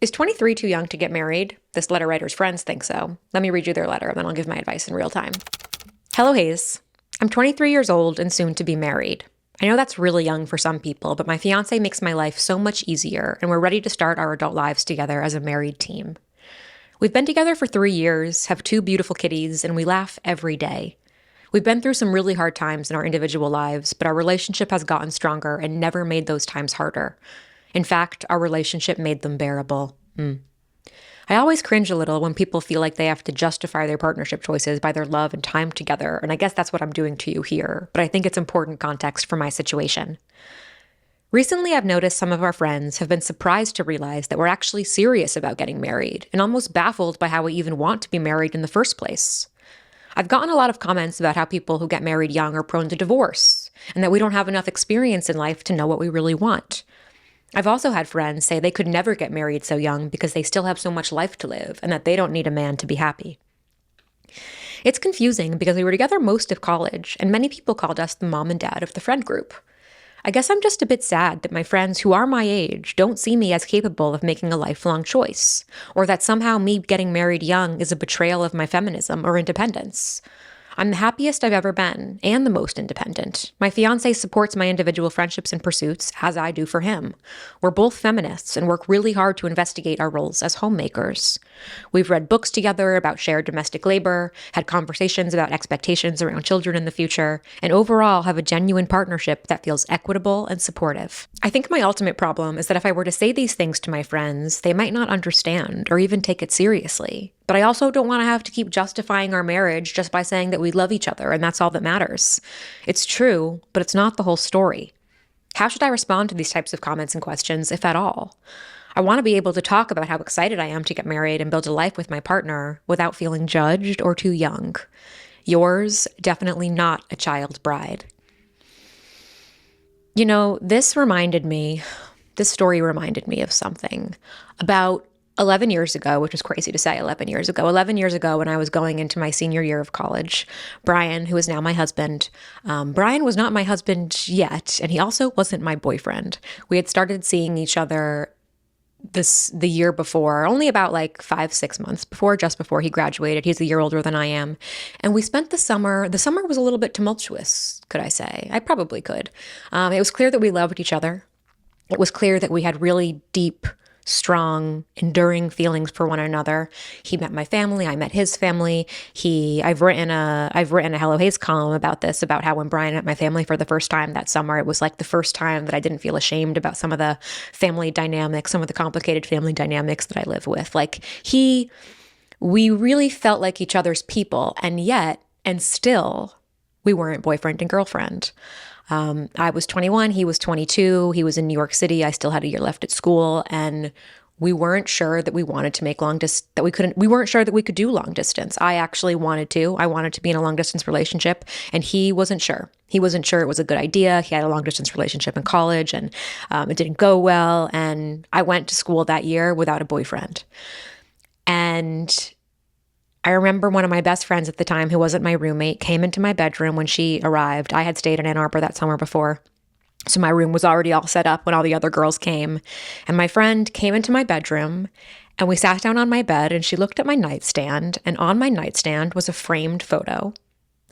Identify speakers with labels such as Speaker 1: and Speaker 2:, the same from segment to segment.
Speaker 1: Is 23 too young to get married? This letter writer's friends think so. Let me read you their letter, and then I'll give my advice in real time. Hello, Hayes. I'm 23 years old and soon to be married. I know that's really young for some people, but my fiance makes my life so much easier, and we're ready to start our adult lives together as a married team. We've been together for 3 years, have 2 beautiful kitties, and we laugh every day. We've been through some really hard times in our individual lives, but our relationship has gotten stronger and never made those times harder. In fact, our relationship made them bearable. I always cringe a little when people feel like they have to justify their partnership choices by their love and time together, and I guess that's what I'm doing to you here, but I think it's important context for my situation. Recently, I've noticed some of our friends have been surprised to realize that we're actually serious about getting married, and almost baffled by how we even want to be married in the first place. I've gotten a lot of comments about how people who get married young are prone to divorce, and that we don't have enough experience in life to know what we really want. I've also had friends say they could never get married so young because they still have so much life to live and that they don't need a man to be happy. It's confusing because we were together most of college, and many people called us the mom and dad of the friend group. I guess I'm just a bit sad that my friends who are my age don't see me as capable of making a lifelong choice, or that somehow me getting married young is a betrayal of my feminism or independence. I'm the happiest I've ever been, and the most independent. My fiancé supports my individual friendships and pursuits, as I do for him. We're both feminists and work really hard to investigate our roles as homemakers. We've read books together about shared domestic labor, had conversations about expectations around children in the future, and overall have a genuine partnership that feels equitable and supportive. I think my ultimate problem is that if I were to say these things to my friends, they might not understand or even take it seriously. But I also don't want to have to keep justifying our marriage just by saying that we love each other and that's all that matters. It's true, but it's not the whole story. How should I respond to these types of comments and questions, if at all? I want to be able to talk about how excited I am to get married and build a life with my partner without feeling judged or too young. Yours, definitely not a child bride. You know, this story reminded me of something. About 11 years ago, which is crazy to say 11 years ago, 11 years ago when I was going into my senior year of college, Brian, who is now my husband, Brian was not my husband yet, and he also wasn't my boyfriend. We had started seeing each other the year before, only about like 5-6 months before, just before he graduated. He's a year older than I am. And we spent the summer was a little bit tumultuous, could I say? I probably could. It was clear that we loved each other. It was clear that we had really deep, strong, enduring feelings for one another. He met my family, I met his family. I've written a Hello Hayes column about this, about how when Brian met my family for the first time that summer, it was like the first time that I didn't feel ashamed about some of the family dynamics, some of the complicated family dynamics that I live with. We really felt like each other's people, and still, we weren't boyfriend and girlfriend. I was 21, he was 22, he was in New York City, I still had a year left at school, and we weren't sure that we wanted to make we weren't sure that we could do long distance. I actually wanted to be in a long distance relationship, and he wasn't sure. He wasn't sure it was a good idea. He had a long distance relationship in college, and it didn't go well, and I went to school that year without a boyfriend. And I remember one of my best friends at the time, who wasn't my roommate, came into my bedroom when she arrived. I had stayed in Ann Arbor that summer before, so my room was already all set up when all the other girls came. And my friend came into my bedroom, and we sat down on my bed, and she looked at my nightstand, and on my nightstand was a framed photo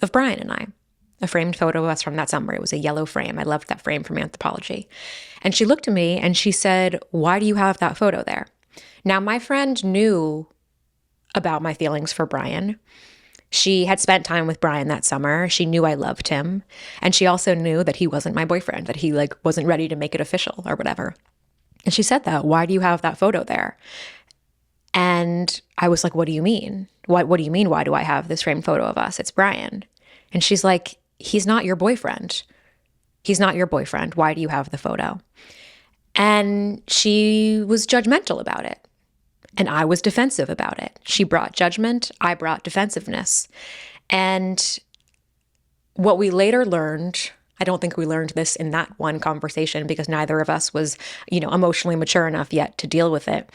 Speaker 1: of Brian and I. A framed photo of us from that summer. It was a yellow frame. I loved that frame from Anthropology. And she looked at me and she said, "Why do you have that photo there?" Now, my friend knew about my feelings for Brian. She had spent time with Brian that summer. She knew I loved him. And she also knew that he wasn't my boyfriend, that he wasn't ready to make it official or whatever. And she said that, "Why do you have that photo there?" And I was like, "What do you mean? What do you mean? Why do I have this framed photo of us? It's Brian." And she's like, "He's not your boyfriend. He's not your boyfriend. Why do you have the photo?" And she was judgmental about it. And I was defensive about it. She brought judgment, I brought defensiveness. And what we later learned, I don't think we learned this in that one conversation because neither of us was, emotionally mature enough yet to deal with it,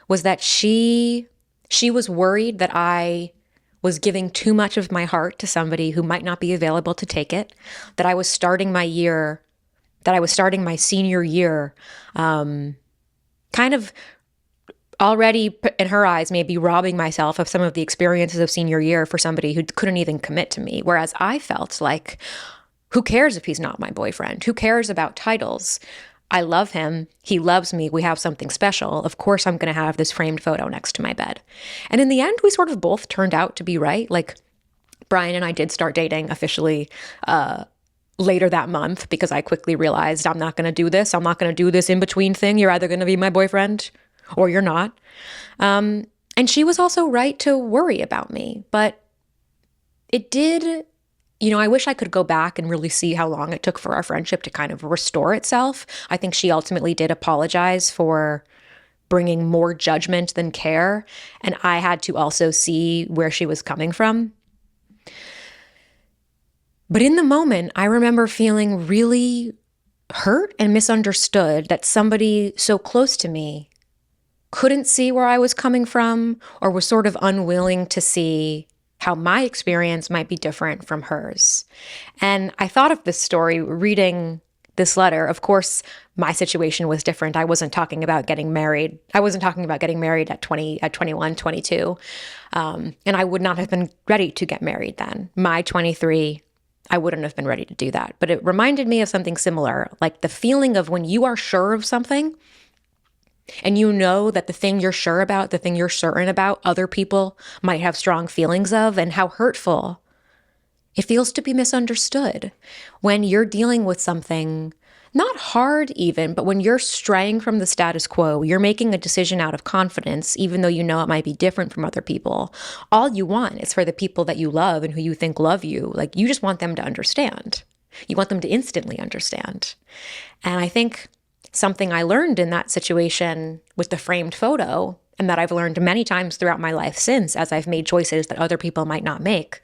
Speaker 1: was that she was worried that I was giving too much of my heart to somebody who might not be available to take it, that I was starting my senior year, kind of already, in her eyes, maybe robbing myself of some of the experiences of senior year for somebody who couldn't even commit to me. Whereas I felt like, who cares if he's not my boyfriend? Who cares about titles? I love him. He loves me. We have something special. Of course, I'm going to have this framed photo next to my bed. And in the end, we sort of both turned out to be right. Like, Brian and I did start dating officially later that month because I quickly realized I'm not going to do this. I'm not going to do this in between thing. You're either going to be my boyfriend or you're not. And she was also right to worry about me. But it did, I wish I could go back and really see how long it took for our friendship to kind of restore itself. I think she ultimately did apologize for bringing more judgment than care. And I had to also see where she was coming from. But in the moment, I remember feeling really hurt and misunderstood that somebody so close to me couldn't see where I was coming from or was sort of unwilling to see how my experience might be different from hers. And I thought of this story reading this letter. Of course, my situation was different. I wasn't talking about getting married. I wasn't talking about getting married at 21, 22. And I would not have been ready to get married then. My 23, I wouldn't have been ready to do that. But it reminded me of something similar, like the feeling of when you are sure of something and you know that the thing you're sure about, the thing you're certain about, other people might have strong feelings of, and how hurtful it feels to be misunderstood when you're dealing with something not hard even, but when you're straying from the status quo, you're making a decision out of confidence, even though you know it might be different from other people. All you want is for the people that you love and who you think love you, like you just want them to understand. You want them to instantly understand. And I think something I learned in that situation with the framed photo, and that I've learned many times throughout my life since, as I've made choices that other people might not make,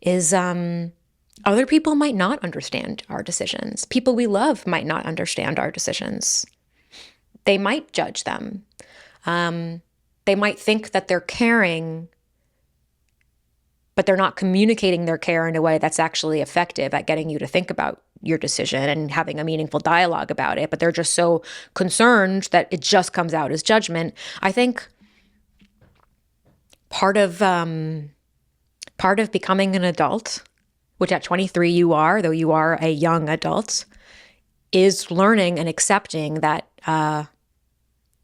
Speaker 1: is other people might not understand our decisions. People we love might not understand our decisions. They might judge them. They might think that they're caring, but they're not communicating their care in a way that's actually effective at getting you to think about your decision and having a meaningful dialogue about it. But they're just so concerned that it just comes out as judgment. I think part of becoming an adult, which at 23 you are, though you are a young adult, is learning and accepting that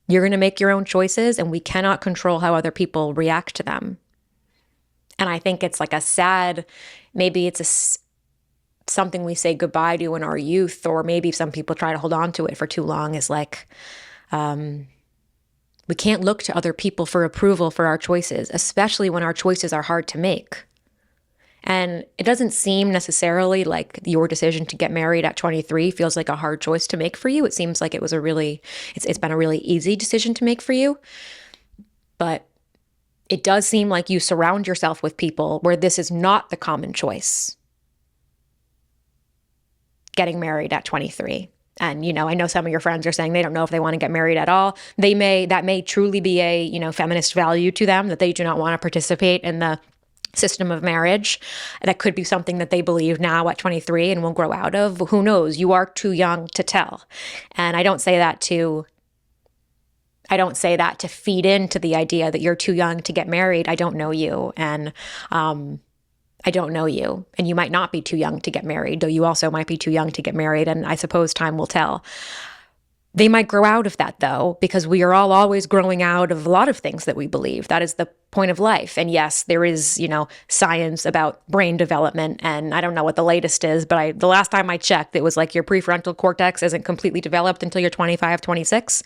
Speaker 1: you're going to make your own choices and we cannot control how other people react to them. And I think it's like a sad, maybe it's something we say goodbye to in our youth, or maybe some people try to hold on to it for too long, is like, we can't look to other people for approval for our choices, especially when our choices are hard to make. And it doesn't seem necessarily like your decision to get married at 23 feels like a hard choice to make for you. It seems like it's been a really easy decision to make for you. But it does seem like you surround yourself with people where this is not the common choice. Getting married at 23. And, I know some of your friends are saying they don't know if they want to get married at all. That may truly be a, feminist value to them, that they do not want to participate in the system of marriage. That could be something that they believe now at 23 and will grow out of. Who knows? You are too young to tell. And I don't say that to feed into the idea that you're too young to get married. I don't know you. And I don't know you. And you might not be too young to get married, though you also might be too young to get married. And I suppose time will tell. They might grow out of that, though, because we are all always growing out of a lot of things that we believe. That is the point of life. And yes, there is, science about brain development. And I don't know what the latest is, but the last time I checked, it was like your prefrontal cortex isn't completely developed until you're 25, 26.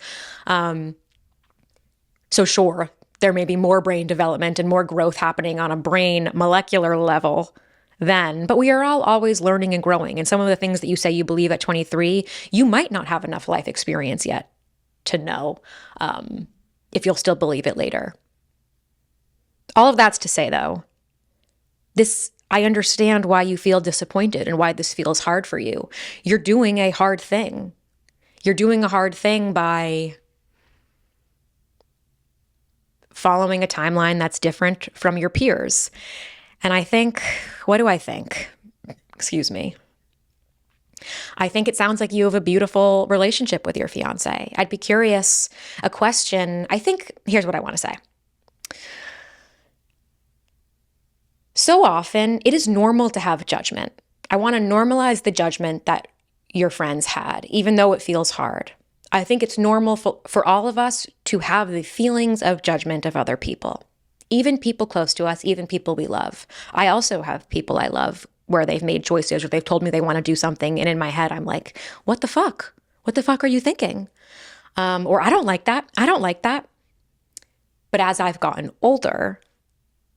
Speaker 1: So sure, there may be more brain development and more growth happening on a brain molecular level then, but we are all always learning and growing. And some of the things that you say you believe at 23, you might not have enough life experience yet to know if you'll still believe it later. All of that's to say, though, I understand why you feel disappointed and why this feels hard for you. You're doing a hard thing. You're doing a hard thing by following a timeline that's different from your peers. And I think, what do I think? Excuse me. I think it sounds like you have a beautiful relationship with your fiance. I'd be curious, a question. I think here's what I want to say. So often, it is normal to have judgment. I want to normalize the judgment that your friends had, even though it feels hard. I think it's normal for all of us to have the feelings of judgment of other people, even people close to us, even people we love. I also have people I love where they've made choices or they've told me they want to do something. And in my head, I'm like, what the fuck? What the fuck are you thinking? Or I don't like that. I don't like that. But as I've gotten older,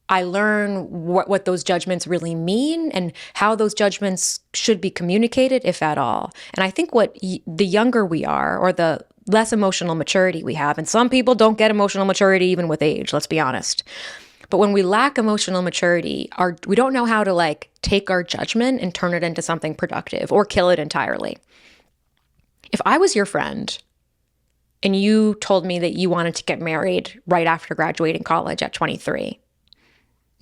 Speaker 1: I learn what those judgments really mean and how those judgments should be communicated, if at all. And I think the younger we are, or the less emotional maturity we have, and some people don't get emotional maturity even with age, let's be honest. But when we lack emotional maturity, we don't know how to like take our judgment and turn it into something productive or kill it entirely. If I was your friend and you told me that you wanted to get married right after graduating college at 23,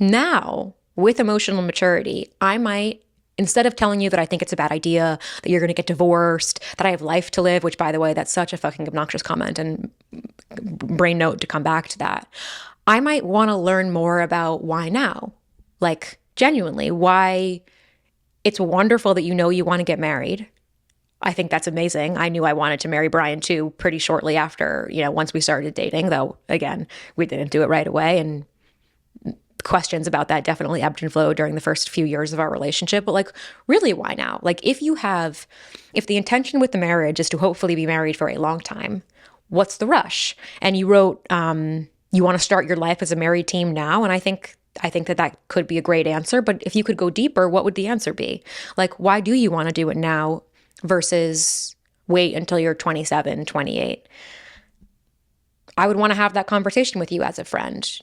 Speaker 1: now, with emotional maturity, I might, instead of telling you that I think it's a bad idea, that you're going to get divorced, that I have life to live, which, by the way, that's such a fucking obnoxious comment, and brain note to come back to that, I might want to learn more about why now. Like, genuinely, why it's wonderful that you know you want to get married. I think that's amazing. I knew I wanted to marry Brian too pretty shortly after, once we started dating, though, again, we didn't do it right away, and questions about that definitely ebbed and flowed during the first few years of our relationship. But like, really, why now? Like, if the intention with the marriage is to hopefully be married for a long time, what's the rush? And you wrote, you want to start your life as a married team now. And I think that could be a great answer. But if you could go deeper, what would the answer be? Like, why do you want to do it now versus wait until you're 27, 28? I would want to have that conversation with you as a friend,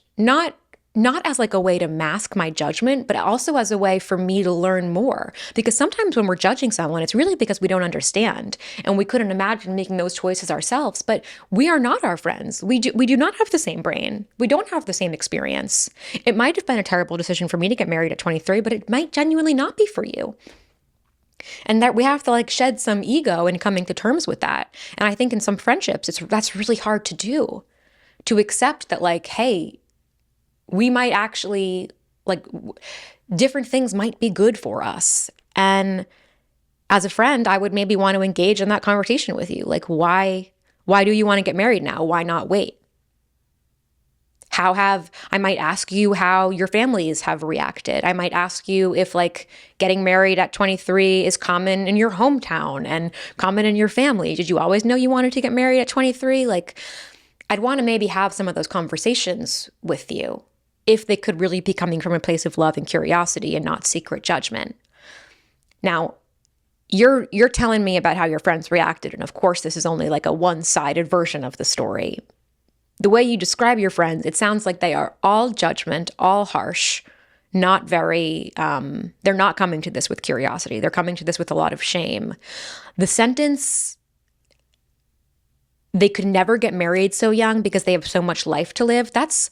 Speaker 1: not as like a way to mask my judgment, but also as a way for me to learn more. Because sometimes when we're judging someone, it's really because we don't understand and we couldn't imagine making those choices ourselves. But we are not our friends. We do not have the same brain. We don't have the same experience. It might have been a terrible decision for me to get married at 23, but it might genuinely not be for you. And that we have to like shed some ego in coming to terms with that. And I think in some friendships, that's really hard to do, to accept that like, hey, we might actually, like, different things might be good for us. And as a friend, I would maybe want to engage in that conversation with you. Like, why do you want to get married now? Why not wait? I might ask you how your families have reacted. I might ask you if like getting married at 23 is common in your hometown and common in your family. Did you always know you wanted to get married at 23? Like, I'd want to maybe have some of those conversations with you, if they could really be coming from a place of love and curiosity and not secret judgment. Now, you're telling me about how your friends reacted, and of course this is only like a one-sided version of the story. The way you describe your friends, it sounds like they are all judgment, all harsh, not very, they're not coming to this with curiosity. They're coming to this with a lot of shame. The sentence, they could never get married so young because they have so much life to live, that's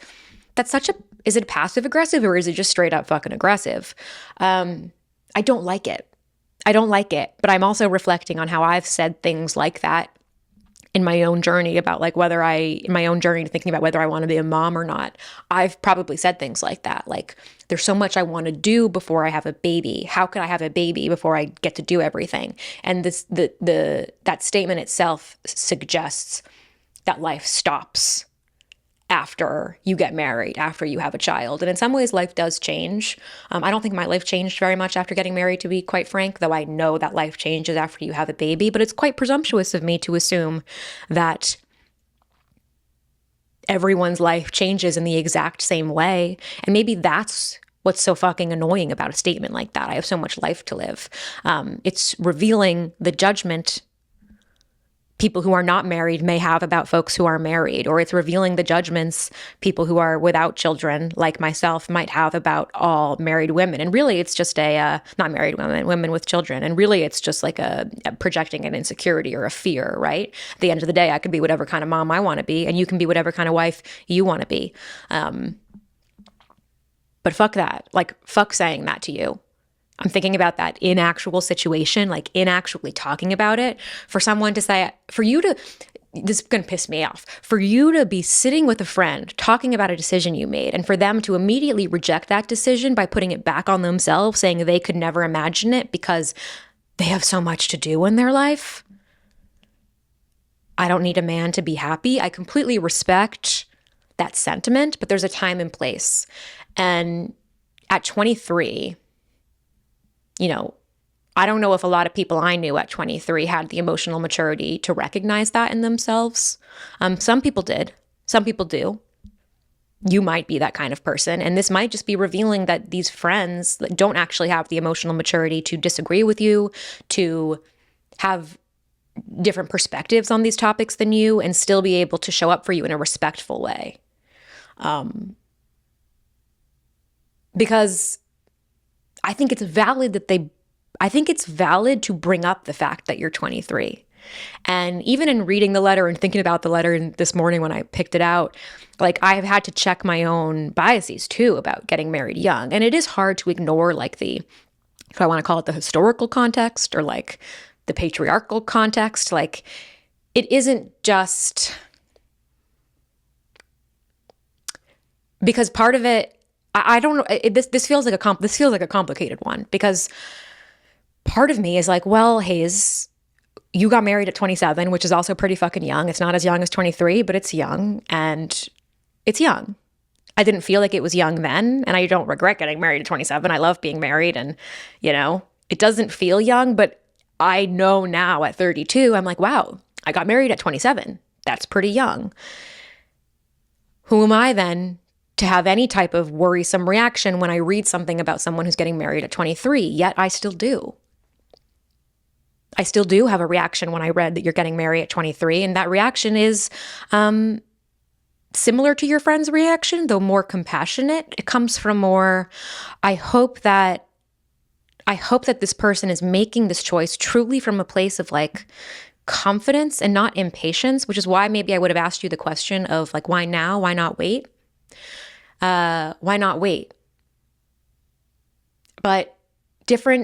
Speaker 1: is it passive aggressive or is it just straight up fucking aggressive? I don't like it. But I'm also reflecting on how I've said things like that in my own journey about like in my own journey thinking about whether I want to be a mom or not. I've probably said things like that. Like, there's so much I want to do before I have a baby. How could I have a baby before I get to do everything? And that statement itself suggests that life stops after you get married, after you have a child. And in some ways, life does change. I don't think my life changed very much after getting married, to be quite frank, though I know that life changes after you have a baby. But it's quite presumptuous of me to assume that everyone's life changes in the exact same way. And maybe that's what's so fucking annoying about a statement like that. I have so much life to live. It's revealing the judgment people who are not married may have about folks who are married, or it's revealing the judgments people who are without children, like myself, might have about all married women. And really, it's just not married women with children. And really, it's just like a projecting an insecurity or a fear, right? At the end of the day, I could be whatever kind of mom I want to be, and you can be whatever kind of wife you want to be. But fuck that. Like, fuck saying that to you. I'm thinking about that in actual situation, like in actually talking about it, for someone to say, for you to, this is going to piss me off, for you to be sitting with a friend talking about a decision you made and for them to immediately reject that decision by putting it back on themselves, saying they could never imagine it because they have so much to do in their life. I don't need a man to be happy. I completely respect that sentiment, but there's a time and place. And at 23, I don't know if a lot of people I knew at 23 had the emotional maturity to recognize that in themselves. Some people did. Some people do. You might be that kind of person. And this might just be revealing that these friends don't actually have the emotional maturity to disagree with you, to have different perspectives on these topics than you, and still be able to show up for you in a respectful way. Because I think it's valid to bring up the fact that you're 23. And even in reading the letter and thinking about the letter this morning when I picked it out, like I have had to check my own biases too about getting married young. And it is hard to ignore like if I want to call it the historical context or like the patriarchal context, like it isn't just because part of it, I don't know. This feels like a complicated one because part of me is like, well, Hayes, you got married at 27, which is also pretty fucking young. It's not as young as 23, but it's young, and it's young. I didn't feel like it was young then, and I don't regret getting married at 27. I love being married, and it doesn't feel young, but I know now at 32, I'm like, wow, I got married at 27. That's pretty young. Who am I then to have any type of worrisome reaction when I read something about someone who's getting married at 23? Yet I still do. I still do have a reaction when I read that you're getting married at 23. And that reaction is similar to your friend's reaction, though more compassionate. It comes from more, I hope that this person is making this choice truly from a place of like confidence and not impatience, which is why maybe I would have asked you the question of like, why now? Why not wait? Why not wait? But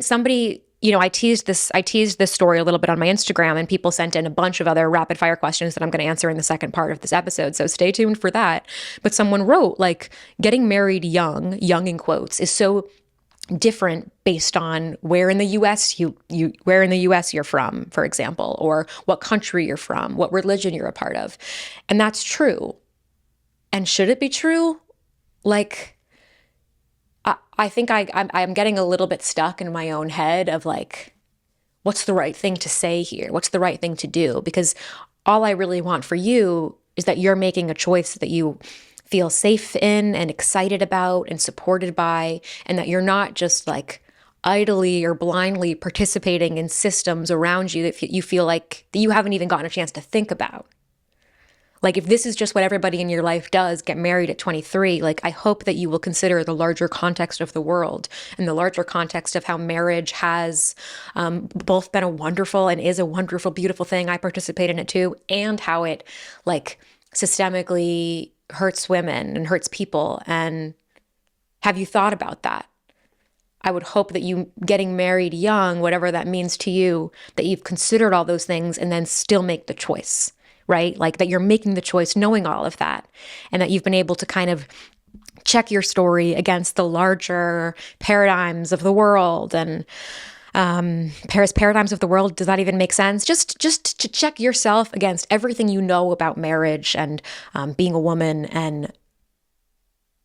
Speaker 1: somebody, I teased this story a little bit on my Instagram, and people sent in a bunch of other rapid fire questions that I'm going to answer in the second part of this episode. So stay tuned for that. But someone wrote like getting married young in quotes, is so different based on where in the US you're from, for example, or what country you're from, what religion you're a part of. And that's true. And should it be true? Like, I think I'm getting a little bit stuck in my own head of like, what's the right thing to say here? What's the right thing to do? Because all I really want for you is that you're making a choice that you feel safe in and excited about and supported by, and that you're not just like idly or blindly participating in systems around you that you feel like that you haven't even gotten a chance to think about. Like if this is just what everybody in your life does, get married at 23, like I hope that you will consider the larger context of the world and the larger context of how marriage has both been a wonderful and is a wonderful, beautiful thing. I participate in it too. And how it like systemically hurts women and hurts people. And have you thought about that? I would hope that you getting married young, whatever that means to you, that you've considered all those things and then still make the choice. Right? Like that you're making the choice knowing all of that, and that you've been able to kind of check your story against the larger paradigms of the world. And paradigms of the world, does that even make sense? Just to check yourself against everything you know about marriage and being a woman. And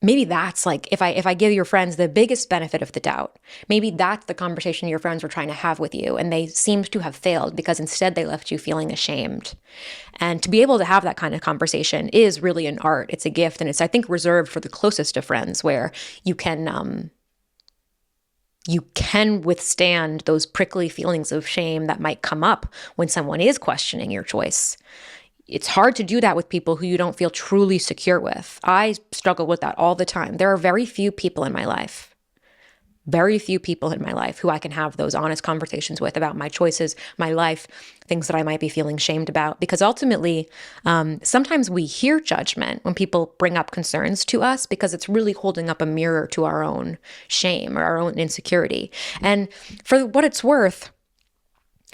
Speaker 1: maybe that's like, if I give your friends the biggest benefit of the doubt, maybe that's the conversation your friends were trying to have with you, and they seemed to have failed because instead they left you feeling ashamed. And to be able to have that kind of conversation is really an art. It's a gift, and it's, I think, reserved for the closest of friends, where you can withstand those prickly feelings of shame that might come up when someone is questioning your choice. It's hard to do that with people who you don't feel truly secure with. I struggle with that all the time. There are very few people in my life, very few people in my life who I can have those honest conversations with about my choices, my life, things that I might be feeling shamed about. Because ultimately, sometimes we hear judgment when people bring up concerns to us because it's really holding up a mirror to our own shame or our own insecurity. And for what it's worth,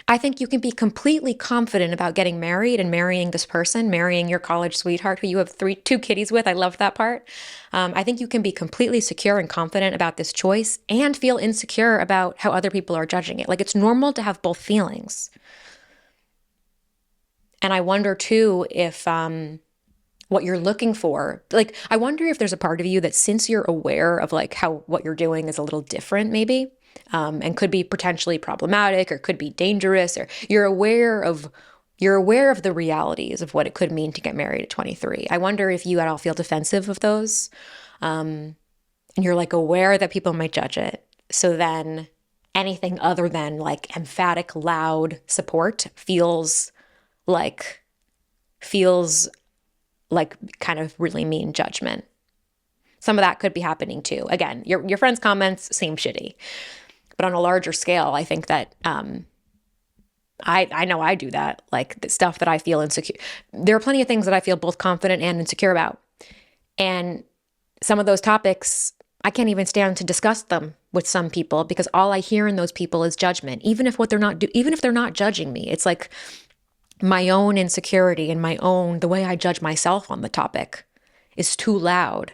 Speaker 1: I think you can be completely confident about getting married and marrying this person, marrying your college sweetheart who you have two kitties with. I love that part. I think you can be completely secure and confident about this choice and feel insecure about how other people are judging it. Like, it's normal to have both feelings. And I wonder too if what you're looking for, like, I wonder if there's a part of you that, since you're aware of like how what you're doing is a little different maybe, and could be potentially problematic or could be dangerous, or you're aware of the realities of what it could mean to get married at 23. I wonder if you at all feel defensive of those, and you're like aware that people might judge it. So then anything other than like emphatic, loud support feels like kind of really mean judgment. Some of that could be happening too. Again, your friend's comments seem shitty. But on a larger scale, I think that I know I do that. Like, the stuff that I feel insecure. There are plenty of things that I feel both confident and insecure about. And some of those topics, I can't even stand to discuss them with some people because all I hear in those people is judgment. Even if they're not judging me, it's like my own insecurity and the way I judge myself on the topic is too loud.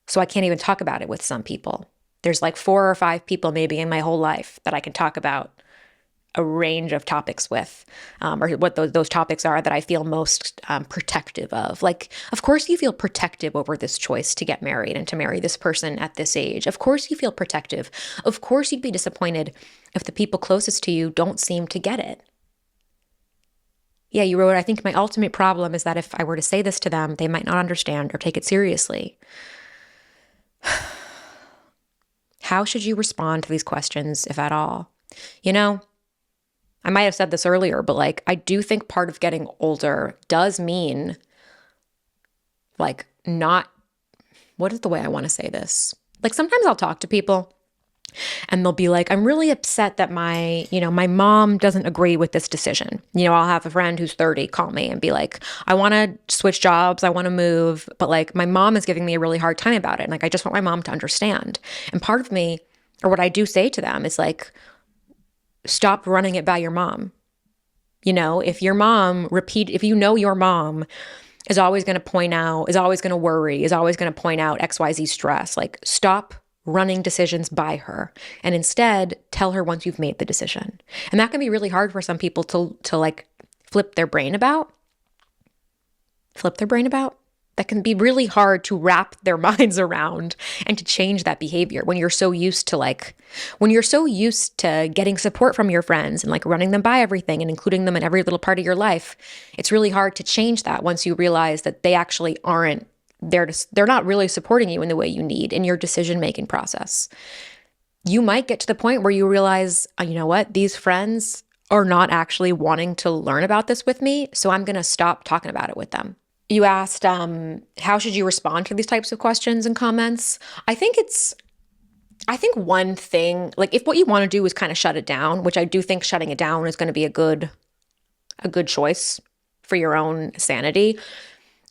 Speaker 1: So I can't even talk about it with some people. There's like 4 or 5 people maybe in my whole life that I can talk about a range of topics with, or what those topics are that I feel most protective of. Like, of course you feel protective over this choice to get married and to marry this person at this age. Of course you feel protective. Of course you'd be disappointed if the people closest to you don't seem to get it. Yeah, you wrote, I think my ultimate problem is that if I were to say this to them, they might not understand or take it seriously. How should you respond to these questions, if at all? You know, I might have said this earlier, but like, I do think part of getting older does mean like what is the way I want to say this? Like, sometimes I'll talk to people and they'll be like, I'm really upset that my mom doesn't agree with this decision. I'll have a friend who's 30 call me and be like, I want to switch jobs. I want to move. But like, my mom is giving me a really hard time about it. And like, I just want my mom to understand. And part of me, or what I do say to them, is like, stop running it by your mom. If your mom your mom is always going to point out, is always going to worry, is always going to point out XYZ stress, like, stop running decisions by her and instead tell her once you've made the decision. And that can be really hard for some people to like flip their brain about. That can be really hard to wrap their minds around and to change that behavior when you're so used to getting support from your friends and like running them by everything and including them in every little part of your life. It's really hard to change that once you realize that they actually aren't they're not really supporting you in the way you need in your decision-making process. You might get to the point where you realize, you know what, these friends are not actually wanting to learn about this with me, so I'm going to stop talking about it with them. You asked, how should you respond to these types of questions and comments? I think one thing, like, if what you want to do is kind of shut it down, which I do think shutting it down is going to be a good choice for your own sanity,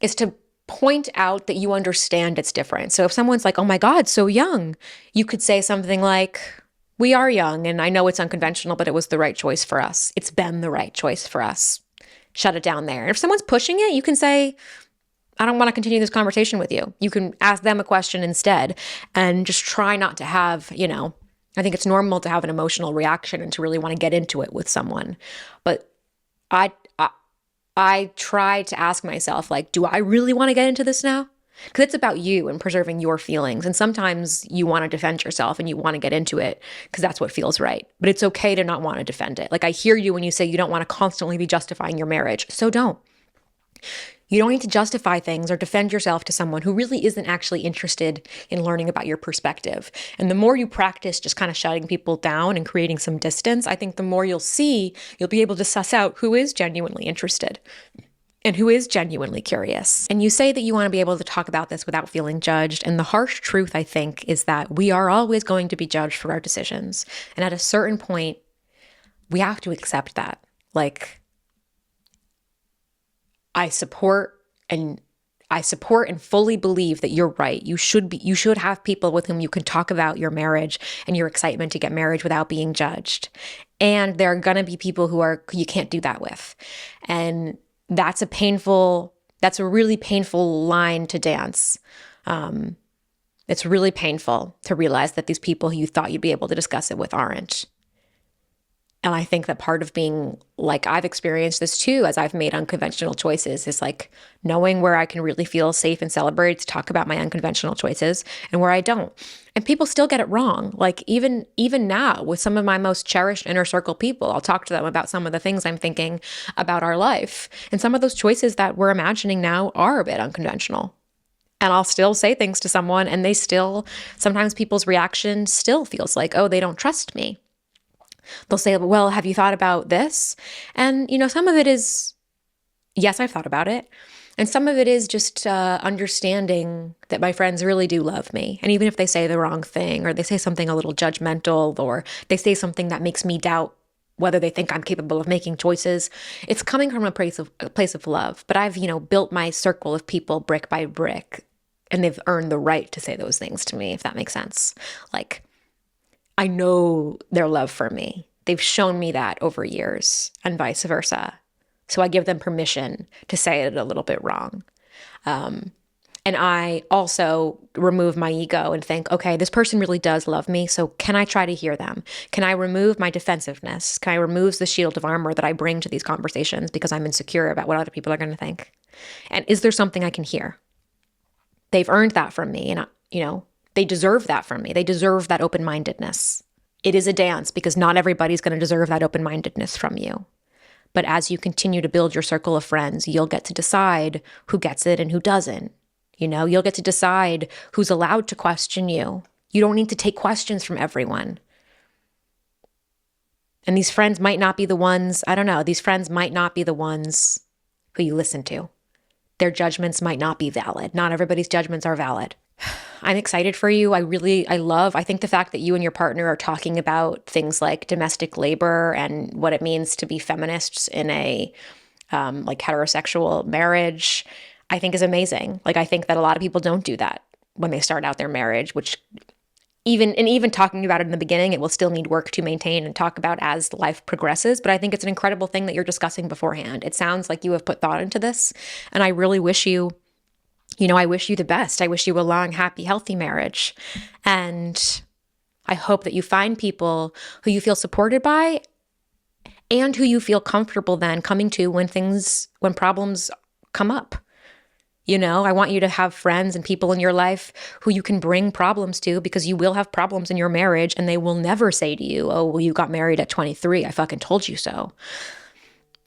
Speaker 1: is to point out that you understand it's different. So if someone's like, oh my God, so young, you could say something like, we are young and I know it's unconventional, but it was the right choice for us. It's been the right choice for us. Shut it down there. And if someone's pushing it, you can say, I don't want to continue this conversation with you. You can ask them a question instead and just try not to have, I think it's normal to have an emotional reaction and to really want to get into it with someone. But I try to ask myself, like, do I really want to get into this now? Because it's about you and preserving your feelings. And sometimes you want to defend yourself and you want to get into it because that's what feels right. But it's okay to not want to defend it. Like, I hear you when you say you don't want to constantly be justifying your marriage. So don't. You don't need to justify things or defend yourself to someone who really isn't actually interested in learning about your perspective. And the more you practice just kind of shutting people down and creating some distance, I think the more you'll be able to suss out who is genuinely interested and who is genuinely curious. And you say that you want to be able to talk about this without feeling judged. And the harsh truth, I think, is that we are always going to be judged for our decisions. And at a certain point, we have to accept that. Like, I support and fully believe that you're right. You should have people with whom you can talk about your marriage and your excitement to get married without being judged. And there are going to be people who you can't do that with. And that's a really painful line to dance. It's really painful to realize that these people who you thought you'd be able to discuss it with aren't. And I think that part of being, like, I've experienced this too, as I've made unconventional choices, is like knowing where I can really feel safe and celebrated to talk about my unconventional choices and where I don't. And people still get it wrong. Like even now with some of my most cherished inner circle people, I'll talk to them about some of the things I'm thinking about our life. And some of those choices that we're imagining now are a bit unconventional. And I'll still say things to someone and sometimes people's reaction still feels like, oh, they don't trust me. They'll say, well, have you thought about this? And, some of it is, yes, I've thought about it. And some of it is just understanding that my friends really do love me. And even if they say the wrong thing, or they say something a little judgmental, or they say something that makes me doubt whether they think I'm capable of making choices, it's coming from a place of love. But I've, built my circle of people brick by brick, and they've earned the right to say those things to me, if that makes sense. Like, I know their love for me. They've shown me that over years, and vice versa. So I give them permission to say it a little bit wrong. And I also remove my ego and think, okay, this person really does love me. So can I try to hear them? Can I remove my defensiveness? Can I remove the shield of armor that I bring to these conversations because I'm insecure about what other people are going to think? And is there something I can hear? They've earned that from me. And, they deserve that from me. They deserve that open-mindedness. It is a dance because not everybody's going to deserve that open-mindedness from you. But as you continue to build your circle of friends, you'll get to decide who gets it and who doesn't. You'll get to decide who's allowed to question you. You don't need to take questions from everyone. And these friends might not be the ones, these friends might not be the ones who you listen to. Their judgments might not be valid. Not everybody's judgments are valid. I'm excited for you. I think the fact that you and your partner are talking about things like domestic labor and what it means to be feminists in a heterosexual marriage, I think is amazing. Like, I think that a lot of people don't do that when they start out their marriage, which even talking about it in the beginning, it will still need work to maintain and talk about as life progresses. But I think it's an incredible thing that you're discussing beforehand. It sounds like you have put thought into this. And I really wish you the best. I wish you a long, happy, healthy marriage. And I hope that you find people who you feel supported by and who you feel comfortable then coming to when problems come up. I want you to have friends and people in your life who you can bring problems to, because you will have problems in your marriage and they will never say to you, oh, well, you got married at 23. I fucking told you so.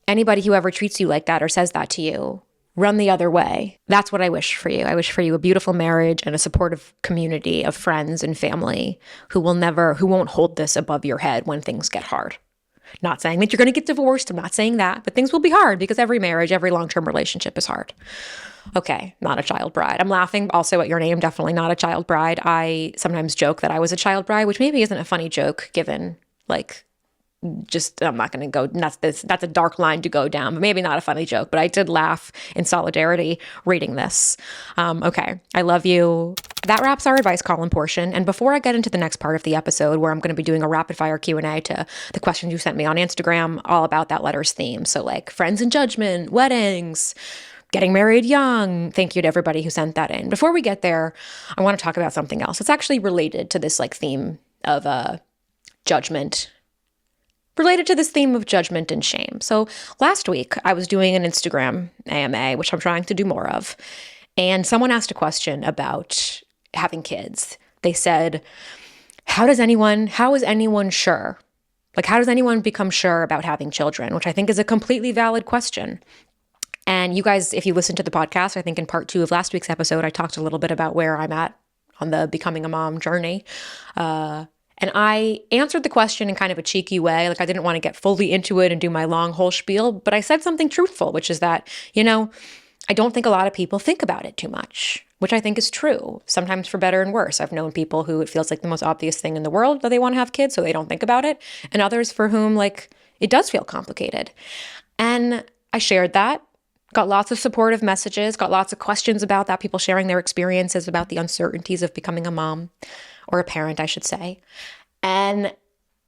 Speaker 1: Anybody who ever treats you like that or says that to you, run the other way. That's what I wish for you. I wish for you a beautiful marriage and a supportive community of friends and family who won't hold this above your head when things get hard. Not saying that you're going to get divorced. I'm not saying that, but things will be hard because every marriage, every long-term relationship is hard. Okay, not a child bride. I'm laughing also at your name, definitely not a child bride. I sometimes joke that I was a child bride, which maybe isn't a funny joke given, I'm not going to go nuts. That's a dark line to go down, but maybe not a funny joke. But I did laugh in solidarity reading this. Okay, I love you. That wraps our advice column portion. And before I get into the next part of the episode, where I'm going to be doing a rapid fire Q&A to the questions you sent me on Instagram, all about that letter's theme. So like friends and judgment, weddings, getting married young. Thank you to everybody who sent that in. Before we get there, I want to talk about something else. It's actually related to this theme of judgment. Related to this theme of judgment and shame. So last week I was doing an Instagram AMA, which I'm trying to do more of. And someone asked a question about having kids. They said, how is anyone sure? How does anyone become sure about having children? Which I think is a completely valid question. And you guys, if you listen to the podcast, I think in part 2 of last week's episode, I talked a little bit about where I'm at on the becoming a mom journey. And I answered the question in kind of a cheeky way. Like I didn't want to get fully into it and do my long whole spiel, but I said something truthful, which is that, I don't think a lot of people think about it too much, which I think is true, sometimes for better and worse. I've known people who it feels like the most obvious thing in the world that they want to have kids, so they don't think about it, and others for whom, like, it does feel complicated. And I shared that, got lots of supportive messages, got lots of questions about that, people sharing their experiences about the uncertainties of becoming a mom, or a parent, I should say. And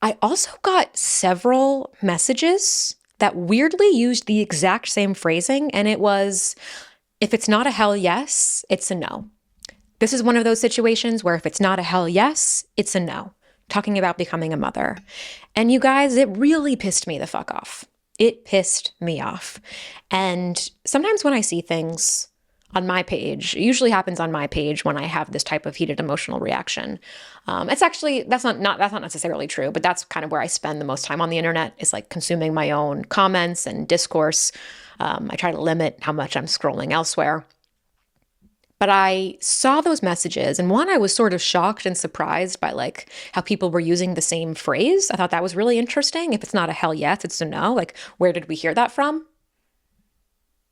Speaker 1: I also got several messages that weirdly used the exact same phrasing, and it was, if it's not a hell yes, it's a no. This is one of those situations where if it's not a hell yes, it's a no. Talking about becoming a mother. And you guys, it really pissed me the fuck off. It pissed me off. And sometimes when I see things on my page, it usually happens on my page when I have this type of heated emotional reaction. It's actually, that's not necessarily true, but that's kind of where I spend the most time on the internet, is like consuming my own comments and discourse. I try to limit how much I'm scrolling elsewhere. But I saw those messages, and one, I was sort of shocked and surprised by like how people were using the same phrase. I thought that was really interesting. If it's not a hell yes, it's a no. Like, where did we hear that from?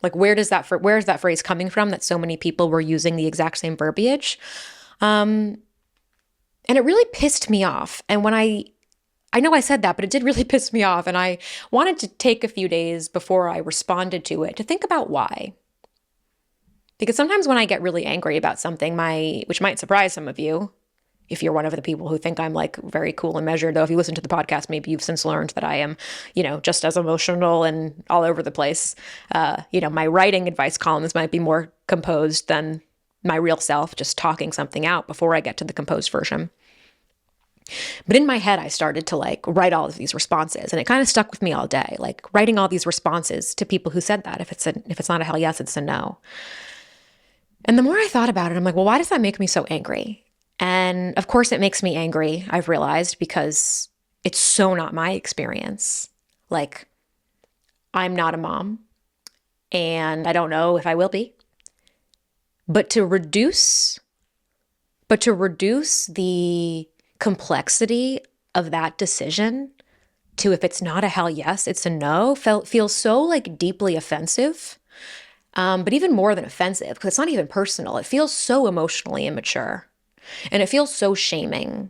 Speaker 1: Like, where is that phrase coming from that so many people were using the exact same verbiage? And it really pissed me off. And when I know I said that, but it did really piss me off. And I wanted to take a few days before I responded to it to think about why. Because sometimes when I get really angry about something, which might surprise some of you, if you're one of the people who think I'm like very cool and measured, though if you listen to the podcast, maybe you've since learned that I am, just as emotional and all over the place. My writing advice columns might be more composed than my real self, just talking something out before I get to the composed version. But in my head, I started to like write all of these responses, and it kind of stuck with me all day, like writing all these responses to people who said that if it's not a hell yes, it's a no. And the more I thought about it, I'm like, well, why does that make me so angry? And of course it makes me angry, I've realized, because it's so not my experience. Like, I'm not a mom, and I don't know if I will be. But to reduce the complexity of that decision to, if it's not a hell yes, it's a no, feels so like deeply offensive. But even more than offensive, because it's not even personal. It feels so emotionally immature. And it feels so shaming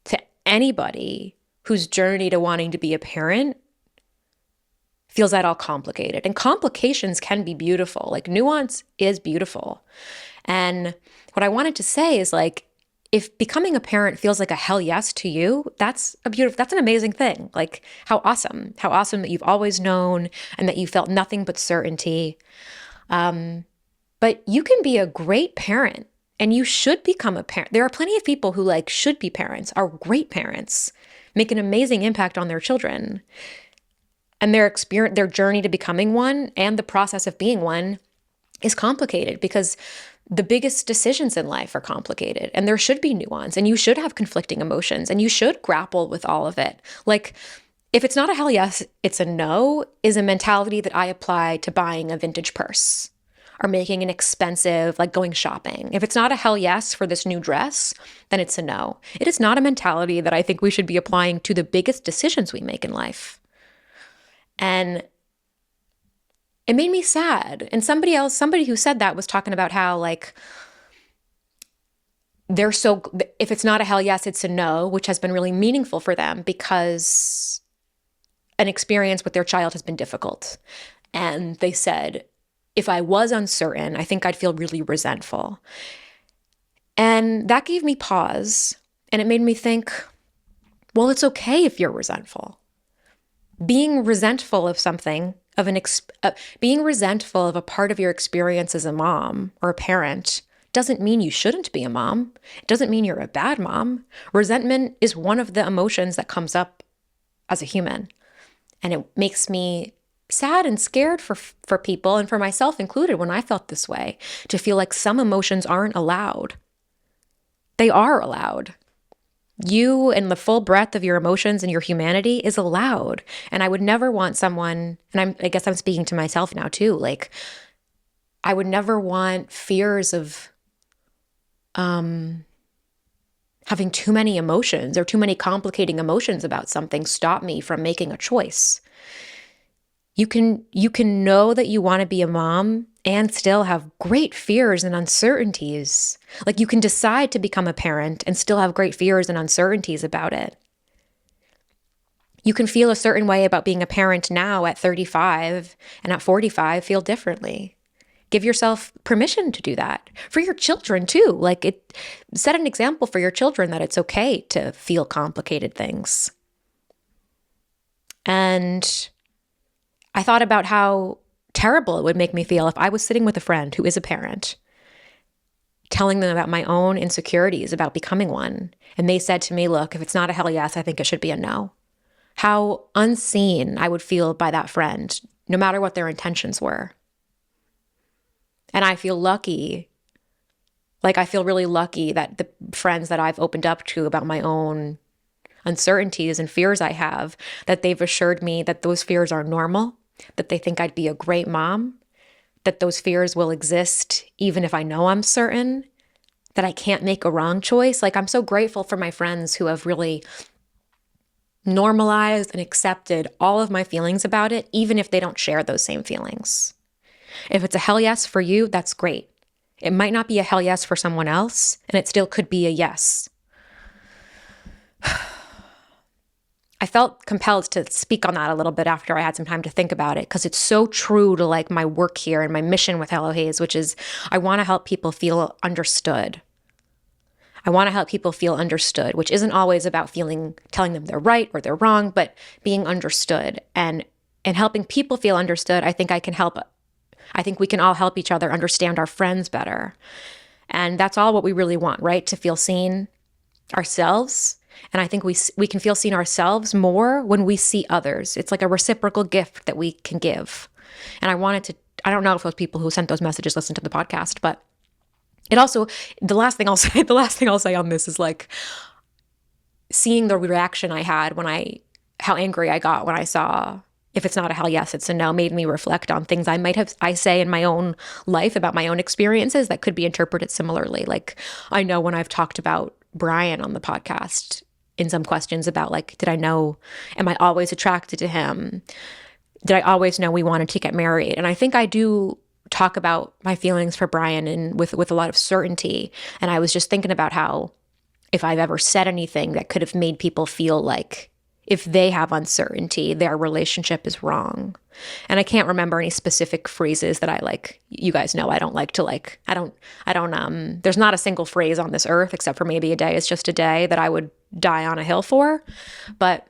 Speaker 1: to anybody whose journey to wanting to be a parent feels at all complicated. And complications can be beautiful. Like, nuance is beautiful. And what I wanted to say is, like, if becoming a parent feels like a hell yes to you, that's an amazing thing. Like, how awesome that you've always known and that you felt nothing but certainty. But you can be a great parent, and you should become a parent. There are plenty of people who like should be parents, are great parents, make an amazing impact on their children. And their journey to becoming one and the process of being one is complicated, because the biggest decisions in life are complicated, and there should be nuance, and you should have conflicting emotions, and you should grapple with all of it. Like, if it's not a hell yes, it's a no, is a mentality that I apply to buying a vintage purse or making an expensive, like going shopping. If it's not a hell yes for this new dress, then it's a no. It is not a mentality that I think we should be applying to the biggest decisions we make in life. And it made me sad. And somebody who said that was talking about how, like, if it's not a hell yes, it's a no, which has been really meaningful for them because an experience with their child has been difficult. And they said, if I was uncertain, I think I'd feel really resentful. And that gave me pause, and it made me think, well, it's okay if you're resentful. Being resentful of something, being resentful of a part of your experience as a mom or a parent doesn't mean you shouldn't be a mom. It doesn't mean you're a bad mom. Resentment is one of the emotions that comes up as a human. And it makes me sad and scared for people, and for myself included when I felt this way, to feel like some emotions aren't allowed. They are allowed. You and the full breadth of your emotions and your humanity is allowed. And I would never want someone, and I guess I'm speaking to myself now too, like, I would never want fears of having too many emotions or too many complicating emotions about something stop me from making a choice. You can know that you want to be a mom and still have great fears and uncertainties. Like you can decide to become a parent and still have great fears and uncertainties about it. You can feel a certain way about being a parent now at 35 and at 45 feel differently. Give yourself permission to do that for your children too. Set an example for your children that it's okay to feel complicated things. And I thought about how terrible it would make me feel if I was sitting with a friend who is a parent, telling them about my own insecurities about becoming one. And they said to me, look, if it's not a hell yes, I think it should be a no. How unseen I would feel by that friend, no matter what their intentions were. And I feel lucky, I feel really lucky that the friends that I've opened up to about my own uncertainties and fears I have, that they've assured me that those fears are normal, that they think I'd be a great mom, that those fears will exist even if I know I'm certain, that I can't make a wrong choice. I'm so grateful for my friends who have really normalized and accepted all of my feelings about it, even if they don't share those same feelings. If it's a hell yes for you, that's great. It might not be a hell yes for someone else, and it still could be a yes. I felt compelled to speak on that a little bit after I had some time to think about it, because it's so true to my work here and my mission with Hello Hayes, which is I want to help people feel understood. I want to help people feel understood, which isn't always about telling them they're right or they're wrong, but being understood. And helping people feel understood, I think we can all help each other understand our friends better. And that's all what we really want, right? To feel seen ourselves. And I think we can feel seen ourselves more when we see others. It's like a reciprocal gift that we can give. And I don't know if those people who sent those messages listened to the podcast, but it also, the last thing I'll say on this is seeing the reaction I had how angry I got when I saw, if it's not a hell yes, it's a no, made me reflect on things I say in my own life about my own experiences that could be interpreted similarly. I know when I've talked about Brian on the podcast in some questions about am I always attracted to him? Did I always know we wanted to get married? And I think I do talk about my feelings for Brian and with a lot of certainty. And I was just thinking about how if I've ever said anything that could have made people feel like if they have uncertainty, their relationship is wrong. And I can't remember any specific phrases that you guys know I don't like to there's not a single phrase on this earth except for maybe a day is just a day that I would die on a hill for. But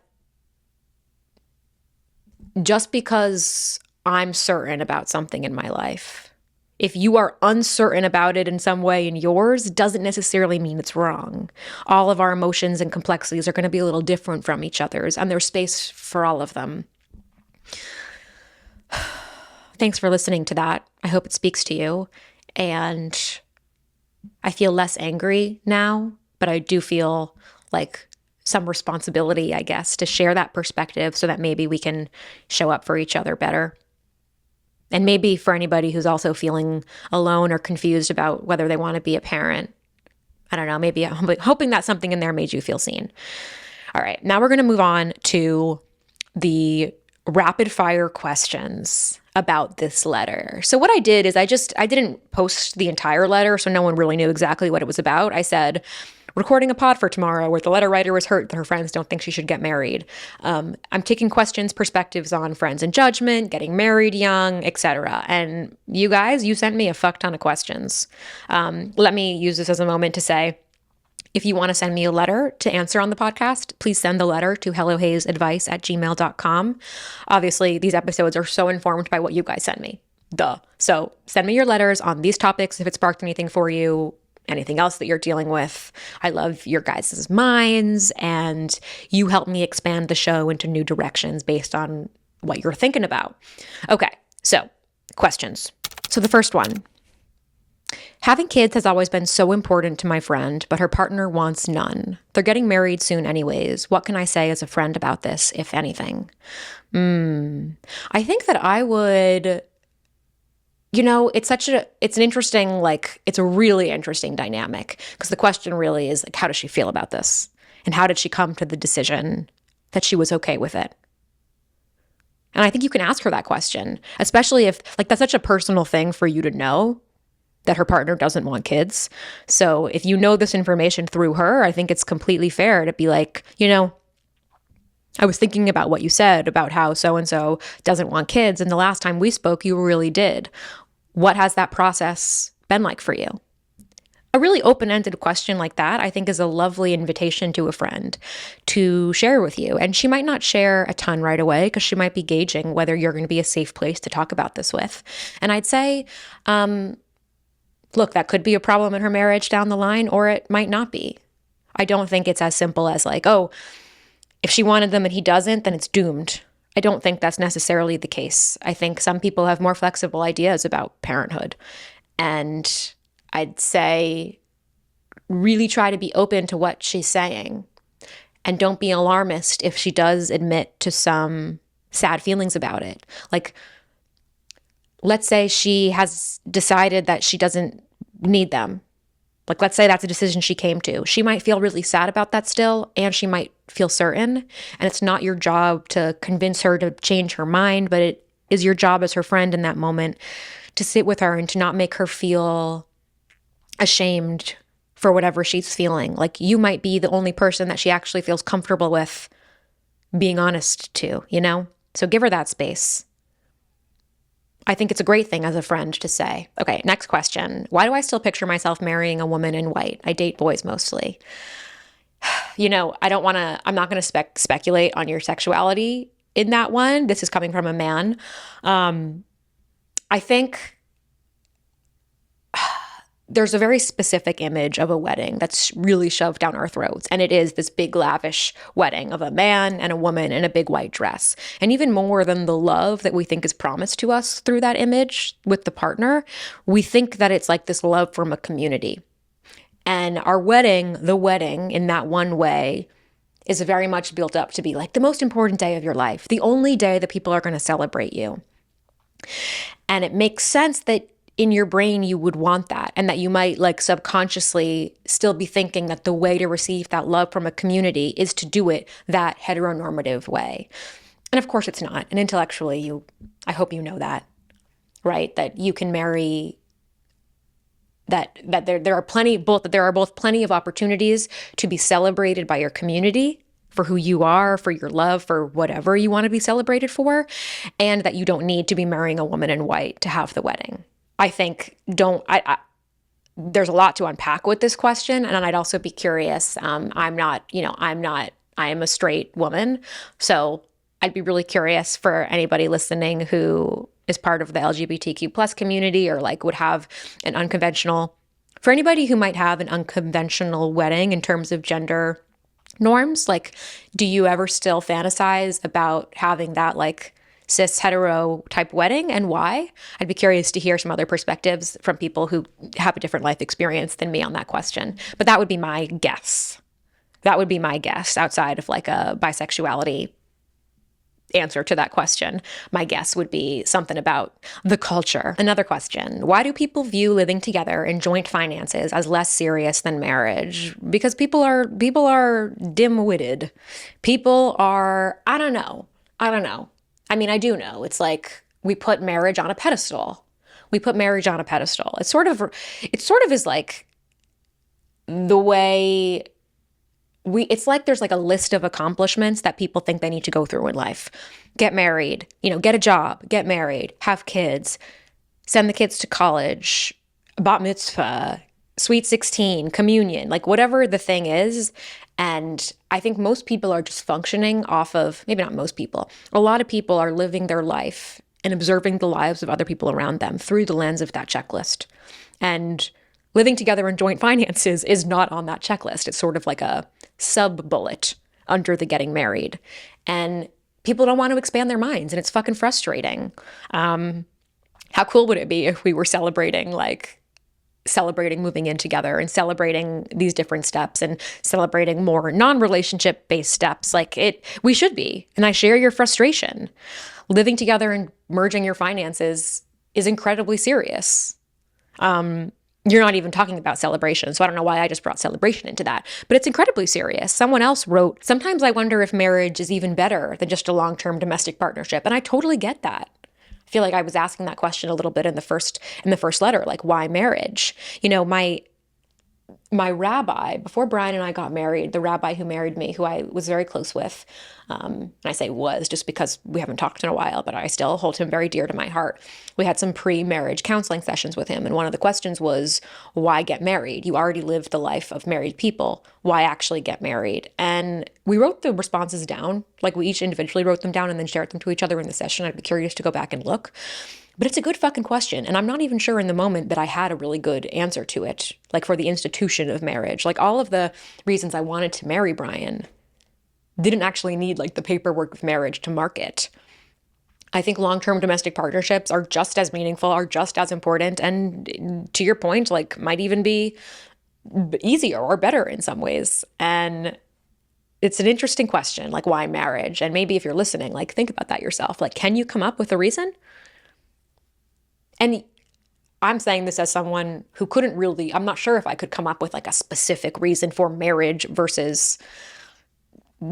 Speaker 1: just because I'm certain about something in my life, if you are uncertain about it in some way in yours, doesn't necessarily mean it's wrong. All of our emotions and complexities are going to be a little different from each other's, and there's space for all of them. Thanks for listening to that. I hope it speaks to you. And I feel less angry now, but I do feel some responsibility, I guess, to share that perspective so that maybe we can show up for each other better. And maybe for anybody who's also feeling alone or confused about whether they want to be a parent, I don't know, maybe I'm hoping that something in there made you feel seen. All right, now we're going to move on to the rapid fire questions about this letter. So what I did is I didn't post the entire letter, so no one really knew exactly what it was about. I said, recording a pod for tomorrow where the letter writer was hurt that her friends don't think she should get married. I'm taking questions, perspectives on friends and judgment, getting married young, etc. And you guys, you sent me a fuck ton of questions. Let me use this as a moment to say, if you want to send me a letter to answer on the podcast, please send the letter to hellohayesbusiness@gmail.com. Obviously, these episodes are so informed by what you guys send me. Duh. So send me your letters on these topics if it sparked anything for you. Anything else that you're dealing with. I love your guys' minds, and you help me expand the show into new directions based on what you're thinking about. Okay, so questions. So the first one. Having kids has always been so important to my friend, but her partner wants none. They're getting married soon anyways. What can I say as a friend about this, if anything? I think that I would... it's an interesting, like, it's a really interesting dynamic, because the question really is, like, how does she feel about this? And how did she come to the decision that she was okay with it? And I think you can ask her that question, especially if, like, that's such a personal thing for you to know that her partner doesn't want kids. So if you know this information through her, I think it's completely fair to be like, I was thinking about what you said about how so-and-so doesn't want kids. And the last time we spoke, you really did. What has that process been like for you? A really open-ended question like that, I think, is a lovely invitation to a friend to share with you. And she might not share a ton right away, because she might be gauging whether you're going to be a safe place to talk about this with. And I'd say, look, that could be a problem in her marriage down the line, or it might not be. I don't think it's as simple as like, oh, if she wanted them and he doesn't, then it's doomed. I don't think that's necessarily the case. I think some people have more flexible ideas about parenthood. And I'd say really try to be open to what she's saying. And don't be alarmist if she does admit to some sad feelings about it. Like, let's say she has decided that she doesn't need them. Like, let's say that's a decision she came to. She might feel really sad about that still, and she might feel certain. And it's not your job to convince her to change her mind, but it is your job as her friend in that moment to sit with her and to not make her feel ashamed for whatever she's feeling. Like, you might be the only person that she actually feels comfortable with being honest to, So give her that space. I think it's a great thing as a friend to say. Okay, next question. Why do I still picture myself marrying a woman in white? I date boys mostly. I'm not going to speculate on your sexuality in that one. This is coming from a man. I think there's a very specific image of a wedding that's really shoved down our throats. And it is this big, lavish wedding of a man and a woman in a big white dress. And even more than the love that we think is promised to us through that image with the partner, we think that it's like this love from a community. And our wedding, the wedding in that one way, is very much built up to be like the most important day of your life, the only day that people are going to celebrate you. And it makes sense that in your brain you would want that, and that you might, like, subconsciously still be thinking that the way to receive that love from a community is to do it that heteronormative way. And of course it's not. And intellectually, I hope you know that, right? That you can marry, that there are both plenty of opportunities to be celebrated by your community for who you are, for your love, for whatever you want to be celebrated for, and that you don't need to be marrying a woman in white to have the wedding. I think there's a lot to unpack with this question. And I'd also be curious. I am a straight woman. So I'd be really curious for anybody listening who is part of the LGBTQ plus community, or like would have an unconventional, for anybody who might have an unconventional wedding in terms of gender norms. Like, do you ever still fantasize about having that, like, cis hetero type wedding, and why? I'd be curious to hear some other perspectives from people who have a different life experience than me on that question. But that would be my guess. Outside of like a bisexuality answer to that question. My guess would be something about the culture. Another question. Why do people view living together in joint finances as less serious than marriage? Because people are dim-witted. People are, I don't know. I mean, I do know. It's like we put marriage on a pedestal. It sort of is like the way it's like there's like a list of accomplishments that people think they need to go through in life. Get married, get a job, get married, have kids, send the kids to college, bat mitzvah, sweet 16, communion, like whatever the thing is. And I think most people are just functioning off of, maybe not most people, a lot of people are living their life and observing the lives of other people around them through the lens of that checklist. And living together in joint finances is not on that checklist. It's sort of like a sub-bullet under the getting married. And people don't want to expand their minds, and it's fucking frustrating. How cool would it be if we were celebrating moving in together, and celebrating these different steps, and celebrating more non-relationship based steps? We should be. And I share your frustration. Living together and merging your finances is incredibly serious. You're not even talking about celebration, so I don't know why I just brought celebration into that. But it's incredibly serious. Someone else wrote, sometimes I wonder if marriage is even better than just a long-term domestic partnership. And I totally get that. I feel like I was asking that question a little bit in the first letter, like, why marriage? You know, my rabbi, before Brian and I got married, the rabbi who married me, who I was very close with, and I say was just because we haven't talked in a while, but I still hold him very dear to my heart. We had some pre-marriage counseling sessions with him, and one of the questions was, why get married? You already lived the life of married people. Why actually get married? And we wrote the responses down, like we each individually wrote them down and then shared them to each other in the session. I'd be curious to go back and look. But it's a good fucking question. And I'm not even sure in the moment that I had a really good answer to it, like for the institution of marriage. Like all of the reasons I wanted to marry Brian didn't actually need like the paperwork of marriage to mark it. I think long-term domestic partnerships are just as meaningful, are just as important, and to your point, like might even be easier or better in some ways. And it's an interesting question, like why marriage? And maybe if you're listening, like think about that yourself. Like, can you come up with a reason? And I'm saying this as someone who couldn't really, I'm not sure if I could come up with like a specific reason for marriage versus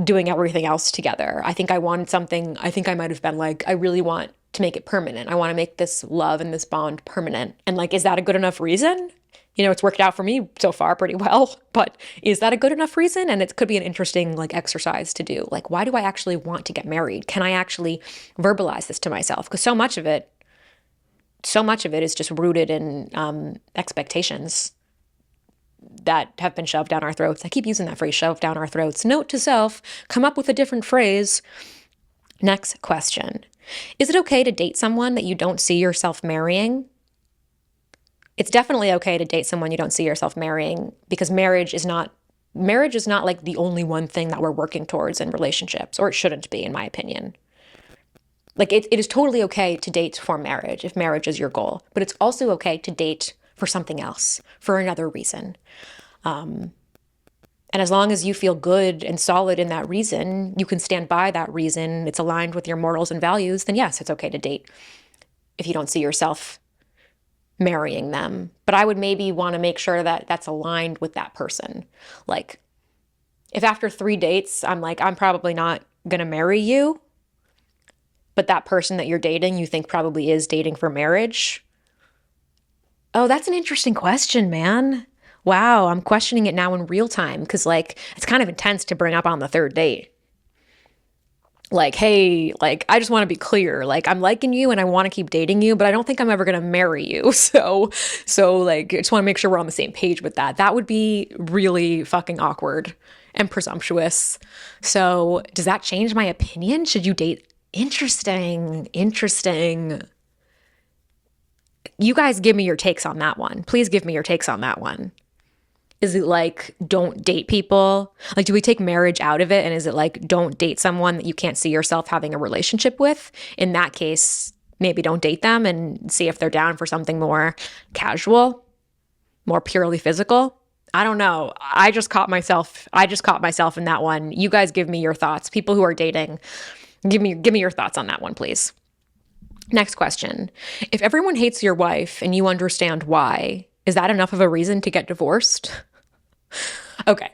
Speaker 1: doing everything else together. I think I wanted something, I think I might have been like, I really want to make it permanent. I want to make this love and this bond permanent. And like, is that a good enough reason? You know, it's worked out for me so far pretty well, but is that a good enough reason? And it could be an interesting like exercise to do. Like, why do I actually want to get married? Can I actually verbalize this to myself? Because so much of it is just rooted in expectations that have been shoved down our throats. I keep using that phrase, shoved down our throats. Note to self, come up with a different phrase. Next question. Is it okay to date someone that you don't see yourself marrying? It's definitely okay to date someone you don't see yourself marrying, because marriage is not like the only one thing that we're working towards in relationships, or it shouldn't be, in my opinion. Like it is totally okay to date for marriage if marriage is your goal, but it's also okay to date for something else, for another reason. And as long as you feel good and solid in that reason, you can stand by that reason, it's aligned with your morals and values, then yes, it's okay to date if you don't see yourself marrying them. But I would maybe want to make sure that that's aligned with that person. Like if after 3 dates, I'm like, I'm probably not going to marry you, but that person that you're dating, you think probably is dating for marriage. Oh, that's an interesting question, man. Wow, I'm questioning it now in real time because like it's kind of intense to bring up on the 3rd date. Like, hey, like I just want to be clear. Like I'm liking you and I want to keep dating you, but I don't think I'm ever going to marry you. So like I just want to make sure we're on the same page with that. That would be really fucking awkward and presumptuous. So, does that change my opinion? Should you date? Interesting. You guys give me your takes on that one. Please give me your takes on that one. Is it like, don't date people? Like, do we take marriage out of it? And is it like, don't date someone that you can't see yourself having a relationship with? In that case, maybe don't date them and see if they're down for something more casual, more purely physical. I don't know. I just caught myself in that one. You guys give me your thoughts. People who are dating, give me your thoughts on that one, please. Next question. If everyone hates your wife and you understand why, is that enough of a reason to get divorced? Okay.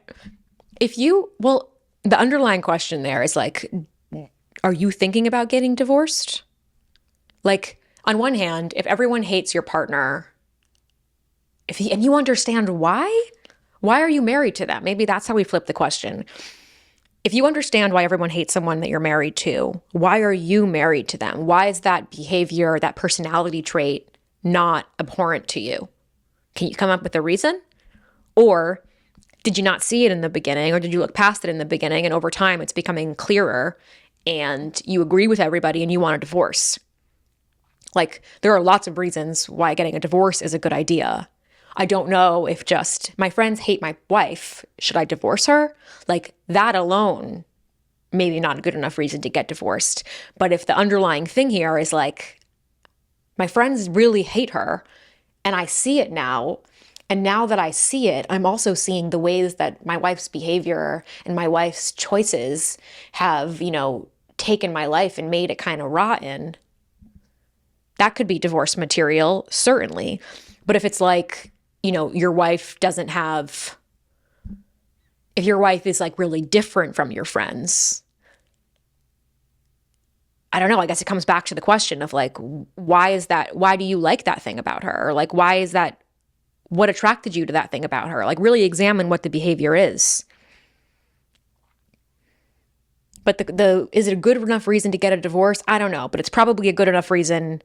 Speaker 1: The underlying question there is like, are you thinking about getting divorced? Like, on one hand, if everyone hates your partner, and you understand why are you married to them? Maybe that's how we flip the question. If you understand why everyone hates someone that you're married to, why are you married to them? Why is that behavior, that personality trait not abhorrent to you? Can you come up with a reason? Or did you not see it in the beginning, or did you look past it in the beginning and over time it's becoming clearer and you agree with everybody and you want a divorce? Like, there are lots of reasons why getting a divorce is a good idea. I don't know if just my friends hate my wife, should I divorce her? Like, that alone, maybe not a good enough reason to get divorced. But if the underlying thing here is like, my friends really hate her and I see it now, and now that I see it, I'm also seeing the ways that my wife's behavior and my wife's choices have, taken my life and made it kind of rotten. that could be divorce material, certainly. But if it's like, your wife doesn't have, if your wife is like really different from your friends, I don't know. I guess it comes back to the question of like, why is that? Why do you like that thing about her? Or like, why is that? What attracted you to that thing about her? Like, really examine what the behavior is. But is it a good enough reason to get a divorce? I don't know. But it's probably a good enough reason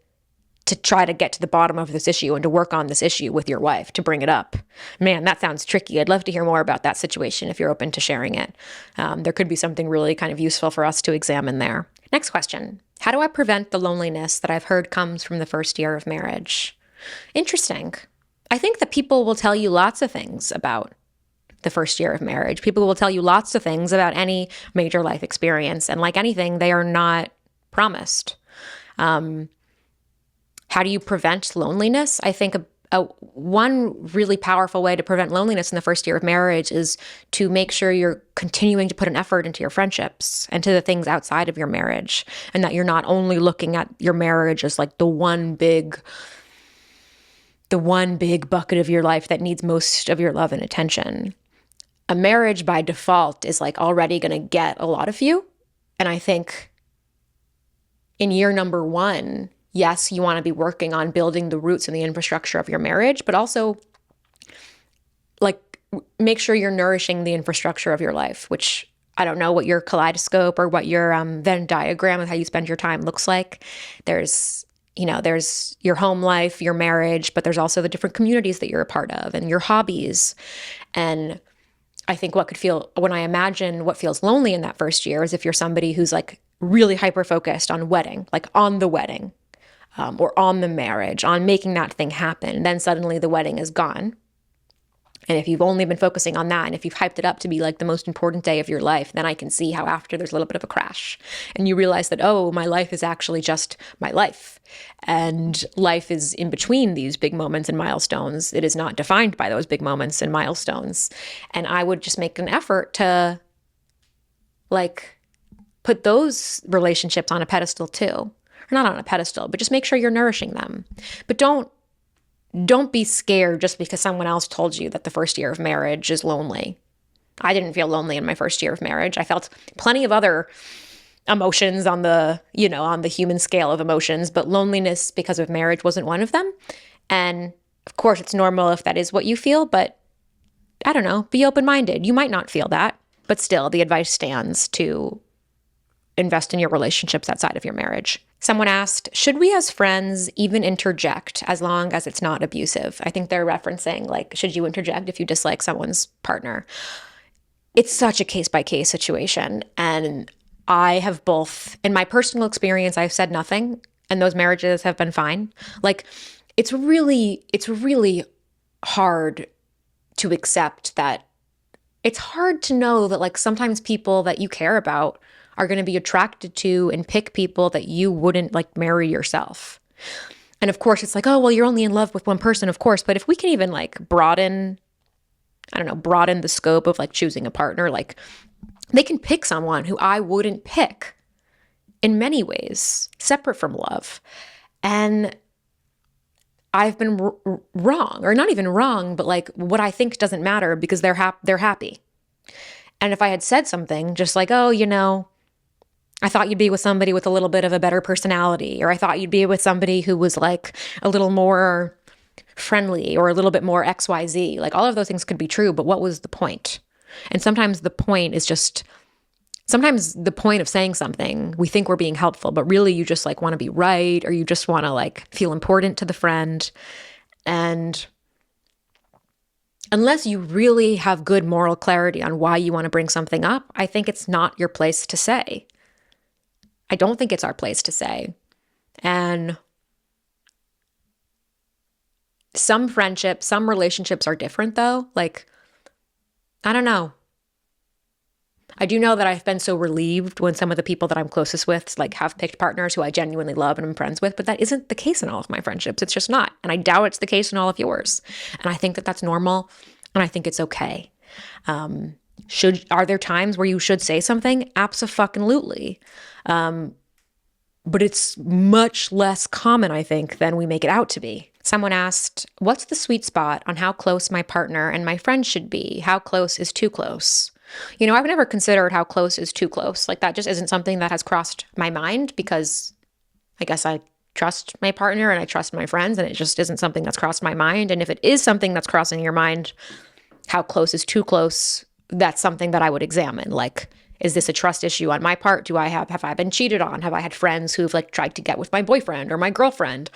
Speaker 1: to try to get to the bottom of this issue and to work on this issue with your wife, to bring it up. Man, that sounds tricky. I'd love to hear more about that situation if you're open to sharing it. There could be something really kind of useful for us to examine there. Next question. How do I prevent the loneliness that I've heard comes from the first year of marriage? Interesting. I think that people will tell you lots of things about the first year of marriage. People will tell you lots of things about any major life experience. And like anything, they are not promised. How do you prevent loneliness? I think one really powerful way to prevent loneliness in the first year of marriage is to make sure you're continuing to put an effort into your friendships and to the things outside of your marriage, and that you're not only looking at your marriage as like the one big bucket of your life that needs most of your love and attention. A marriage by default is like already going to get a lot of you. And I think in year number 1, yes, you want to be working on building the roots and the infrastructure of your marriage, but also like make sure you're nourishing the infrastructure of your life, which I don't know what your kaleidoscope or what your Venn diagram of how you spend your time looks like. There's your home life, your marriage, but there's also the different communities that you're a part of and your hobbies. And I think when I imagine what feels lonely in that first year is if you're somebody who's like really hyper-focused on wedding, like on the wedding, or on the marriage, on making that thing happen. Then suddenly the wedding is gone. And if you've only been focusing on that, and if you've hyped it up to be like the most important day of your life, then I can see how after there's a little bit of a crash. And you realize that, oh, my life is actually just my life. And life is in between these big moments and milestones. It is not defined by those big moments and milestones. And I would just make an effort to like put those relationships on a pedestal too. Or not on a pedestal, but just make sure you're nourishing them. But don't be scared just because someone else told you that the first year of marriage is lonely. I didn't feel lonely in my first year of marriage. I felt plenty of other emotions on the human scale of emotions, but loneliness because of marriage wasn't one of them. And of course, it's normal if that is what you feel, but I don't know, be open-minded. You might not feel that, but still the advice stands to invest in your relationships outside of your marriage. Someone asked, should we as friends even interject as long as it's not abusive? I think they're referencing like, should you interject if you dislike someone's partner? It's such a case-by-case situation. And I have both, in my personal experience, I've said nothing and those marriages have been fine. Like, it's really hard to accept that. It's hard to know that like sometimes people that you care about are going to be attracted to and pick people that you wouldn't like marry yourself. And of course, it's like, oh, well, you're only in love with one person, of course. But if we can even like broaden the scope of like choosing a partner, like they can pick someone who I wouldn't pick in many ways, separate from love. And I've been wrong, or not even wrong, but like what I think doesn't matter because they're happy. And if I had said something just like, oh, I thought you'd be with somebody with a little bit of a better personality, or I thought you'd be with somebody who was like a little more friendly or a little bit more XYZ. Like all of those things could be true, but what was the point? And sometimes the point of saying something, we think we're being helpful, but really you just like want to be right, or you just want to like feel important to the friend. And unless you really have good moral clarity on why you want to bring something up, I think it's not your place to say. I don't think it's our place to say. And some friendships, some relationships are different though. Like, I don't know. I do know that I've been so relieved when some of the people that I'm closest with like have picked partners who I genuinely love and I'm friends with, but that isn't the case in all of my friendships. It's just not. And I doubt it's the case in all of yours. And I think that that's normal and I think it's okay. Are there times where you should say something? Abso-fucking-lutely. but it's much less common, I think, than we make it out to be. Someone asked, what's the sweet spot on how close my partner and my friend should be? How close is too close? I've never considered how close is too close. Like, that just isn't something that has crossed my mind, because I guess I trust my partner and I trust my friends, and it just isn't something that's crossed my mind. And if it is something that's crossing your mind, how close is too close? That's something that I would examine. Like, is this a trust issue on my part? Have I been cheated on? Have I had friends who've like tried to get with my boyfriend or my girlfriend?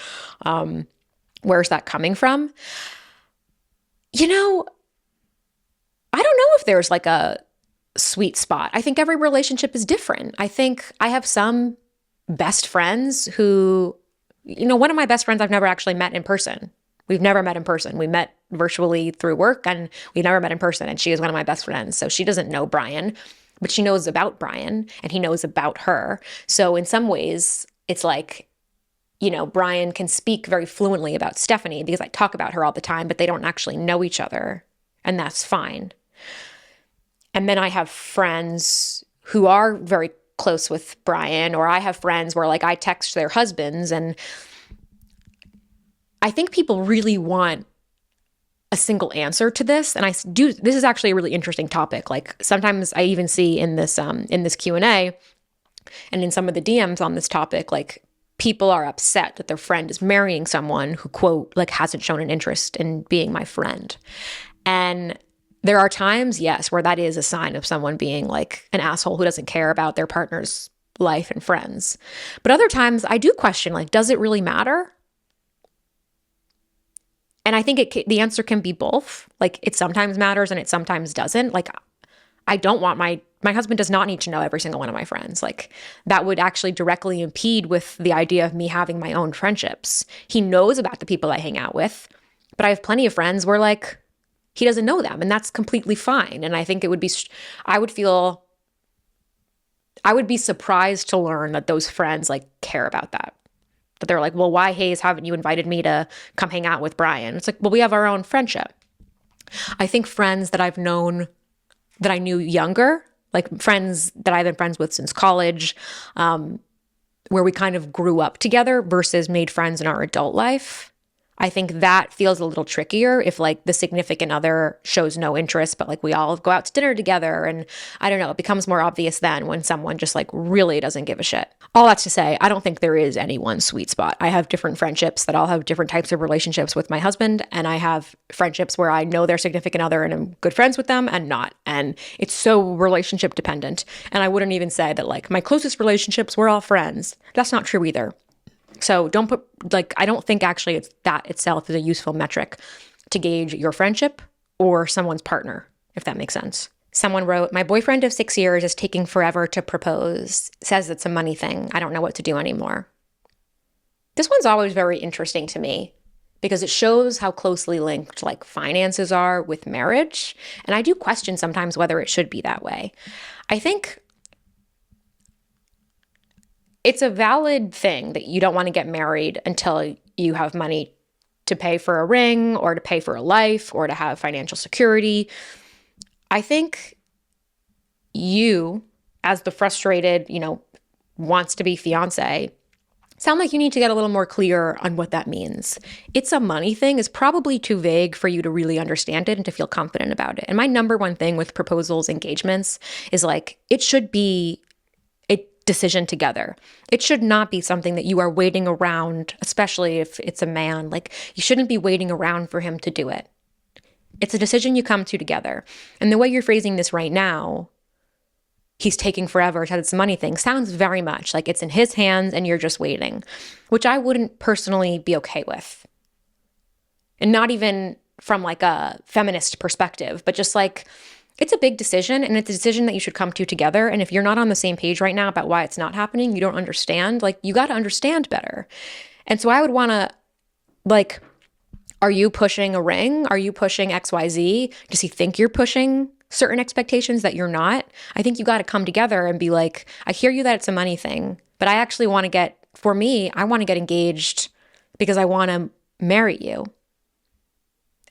Speaker 1: Where's that coming from? I don't know if there's like a sweet spot. I think every relationship is different. I think I have some best friends who, one of my best friends I've never actually met in person. We've never met in person. We met virtually through work, and we've never met in person. And she is one of my best friends. So she doesn't know Brian, but she knows about Brian and he knows about her. So in some ways, it's like, Brian can speak very fluently about Stephanie because I talk about her all the time, but they don't actually know each other. And that's fine. And then I have friends who are very close with Brian, or I have friends where like I text their husbands, and I think people really want a single answer to this. And this is actually a really interesting topic. Like, sometimes I even see in this Q&A and in some of the DMs on this topic, like, people are upset that their friend is marrying someone who, quote, like, hasn't shown an interest in being my friend. And there are times, yes, where that is a sign of someone being like an asshole who doesn't care about their partner's life and friends. But other times I do question, like, does it really matter? And I think the answer can be both. Like, it sometimes matters and it sometimes doesn't. Like, I don't want my husband does not need to know every single one of my friends. Like, that would actually directly impede with the idea of me having my own friendships. He knows about the people I hang out with, but I have plenty of friends where like he doesn't know them, and that's completely fine. And I think I would be surprised to learn that those friends like care about that. That they're like, well, why, Hayes, haven't you invited me to come hang out with Brian? It's like, well, we have our own friendship. I think friends that I've known, that I knew younger, like friends that I've been friends with since college, where we kind of grew up together versus made friends in our adult life, I think that feels a little trickier if like the significant other shows no interest, but like we all go out to dinner together, and I don't know, it becomes more obvious then when someone just like really doesn't give a shit. All that's to say, I don't think there is any one sweet spot. I have different friendships that all have different types of relationships with my husband, and I have friendships where I know their significant other and I'm good friends with them and not. And it's so relationship dependent. And I wouldn't even say that like my closest relationships, we're all friends. That's not true either. So don't put, like, I don't think actually that itself is a useful metric to gauge your friendship or someone's partner, if that makes sense. Someone wrote, my boyfriend of 6 years is taking forever to propose, says it's a money thing. I don't know what to do anymore. This one's always very interesting to me because it shows how closely linked like finances are with marriage. And I do question sometimes whether it should be that way. I think it's a valid thing that you don't want to get married until you have money to pay for a ring or to pay for a life or to have financial security. I think you, as the frustrated, wants to be fiance, sound like you need to get a little more clear on what that means. It's a money thing is probably too vague for you to really understand it and to feel confident about it. And my number one thing with proposals, engagements is like, it should be decision together. It should not be something that you are waiting around, especially if it's a man. Like, you shouldn't be waiting around for him to do it. It's a decision you come to together. And the way you're phrasing this right now, he's taking forever, said it's a money thing, sounds very much like it's in his hands and you're just waiting, which I wouldn't personally be okay with. And not even from like a feminist perspective, but just like, it's a big decision, and it's a decision that you should come to together. And if you're not on the same page right now about why it's not happening, you don't understand, like, you got to understand better. And so I would want to, like, are you pushing a ring? Are you pushing XYZ? Does he think you're pushing certain expectations that you're not? I think you got to come together and be like, I hear you that it's a money thing, but I actually want to I want to get engaged because I want to marry you.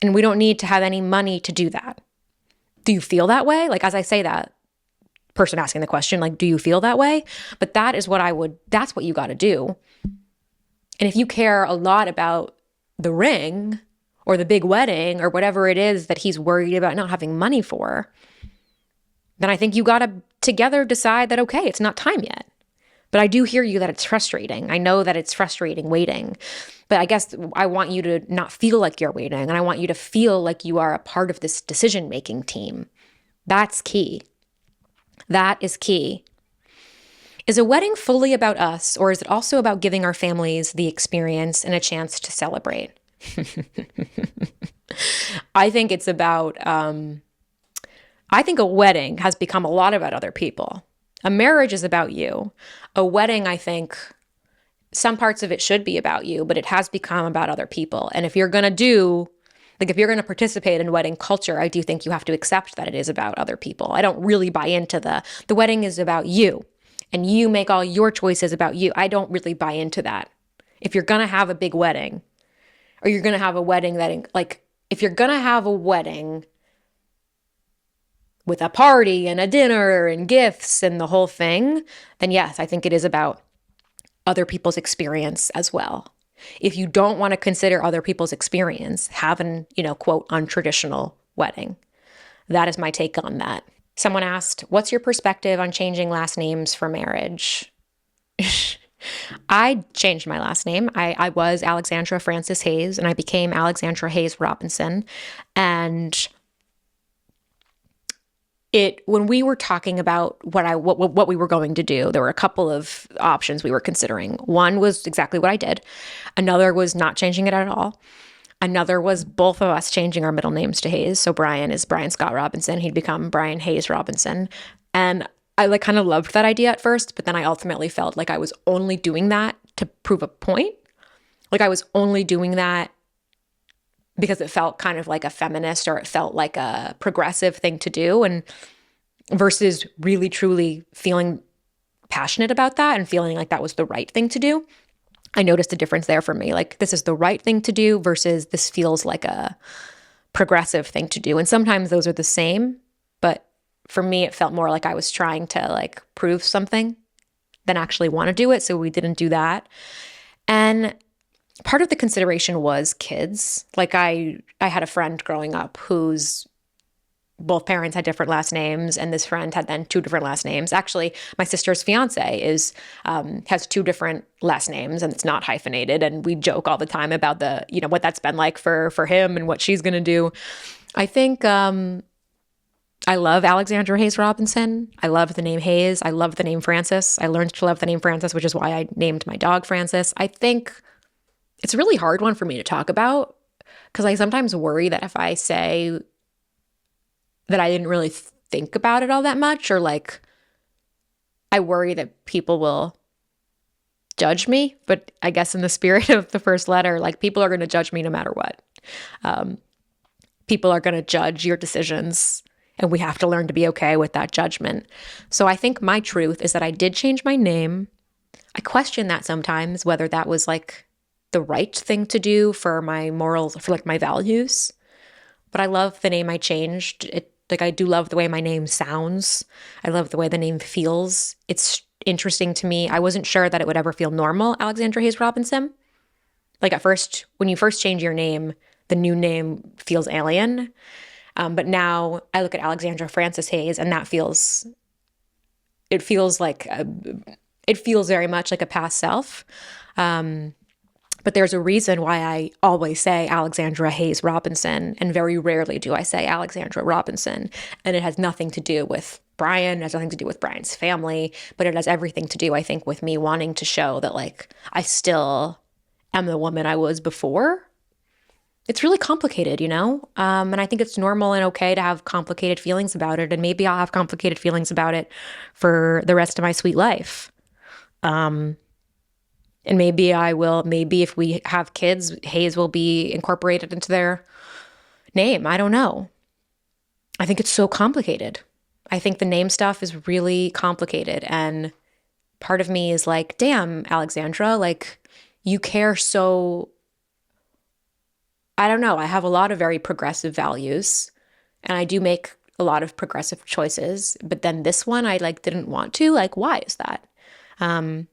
Speaker 1: And we don't need to have any money to do that. Do you feel that way? Like, as I say that, person asking the question, like, do you feel that way? But that's what you got to do. And if you care a lot about the ring or the big wedding or whatever it is that he's worried about not having money for, then I think you got to together decide that, okay, it's not time yet. But I do hear you that it's frustrating. I know that it's frustrating waiting. But I guess I want you to not feel like you're waiting, and I want you to feel like you are a part of this decision-making team. That's key. That is key. Is a wedding fully about us, or is it also about giving our families the experience and a chance to celebrate? I think it's about, I think a wedding has become a lot about other people. A marriage is about you. A wedding, I think, some parts of it should be about you, but it has become about other people. And if you're going to if you're going to participate in wedding culture, I do think you have to accept that it is about other people. I don't really buy into the wedding is about you and you make all your choices about you. I don't really buy into that. If you're going to have a big wedding, or you're going to have a wedding if you're going to have a wedding with a party and a dinner and gifts and the whole thing, then yes, I think it is about other people's experience as well. If you don't want to consider other people's experience, have an, quote, untraditional wedding. That is my take on that. Someone asked, what's your perspective on changing last names for marriage? I changed my last name. I was Alexandra Frances Hayes, and I became Alexandra Hayes Robinson. And when we were talking about what we were going to do, there were a couple of options we were considering. One was exactly what I did. Another was not changing it at all. Another was both of us changing our middle names to Hayes. So Brian is Brian Scott Robinson. He'd become Brian Hayes Robinson. And I kind of loved that idea at first, but then I ultimately felt like I was only doing that to prove a point. Like I was only doing that because it felt kind of like a feminist, or it felt like a progressive thing to do, and versus really truly feeling passionate about that and feeling like that was the right thing to do. I noticed a difference there for me. Like, this is the right thing to do versus this feels like a progressive thing to do. And sometimes those are the same, but for me, it felt more like I was trying to prove something than actually want to do it. So we didn't do that. And part of the consideration was kids. I had a friend growing up whose both parents had different last names, and this friend had then two different last names. Actually, my sister's fiance has two different last names, and it's not hyphenated. And we joke all the time about what that's been like for him and what she's going to do. I think I love Alexandra Hayes Robinson. I love the name Hayes. I love the name Frances. I learned to love the name Frances, which is why I named my dog Frances. I think it's a really hard one for me to talk about because I sometimes worry that if I say that I didn't really think about it all that much, or I worry that people will judge me. But I guess in the spirit of the first letter, people are going to judge me no matter what. People are going to judge your decisions, and we have to learn to be okay with that judgment. So I think my truth is that I did change my name. I question that sometimes, whether that was the right thing to do for my morals, for my values. But I love the name I changed. I do love the way my name sounds. I love the way the name feels. It's interesting to me. I wasn't sure that it would ever feel normal, Alexandra Hayes Robinson. At first, when you first change your name, the new name feels alien. But now I look at Alexandra Frances Hayes, and it feels very much like a past self. But there's a reason why I always say Alexandra Hayes Robinson, and very rarely do I say Alexandra Robinson. And it has nothing to do with Brian. It has nothing to do with Brian's family, but it has everything to do, I think, with me wanting to show that I still am the woman I was before. It's really complicated, and I think it's normal and okay to have complicated feelings about it. And maybe I'll have complicated feelings about it for the rest of my sweet life. And maybe if we have kids, Hayes will be incorporated into their name. I don't know. I think it's so complicated. I think the name stuff is really complicated. And part of me is damn, Alexandra, you care so. I don't know. I have a lot of very progressive values, and I do make a lot of progressive choices, but then this one I like didn't want to. Like, why is that? And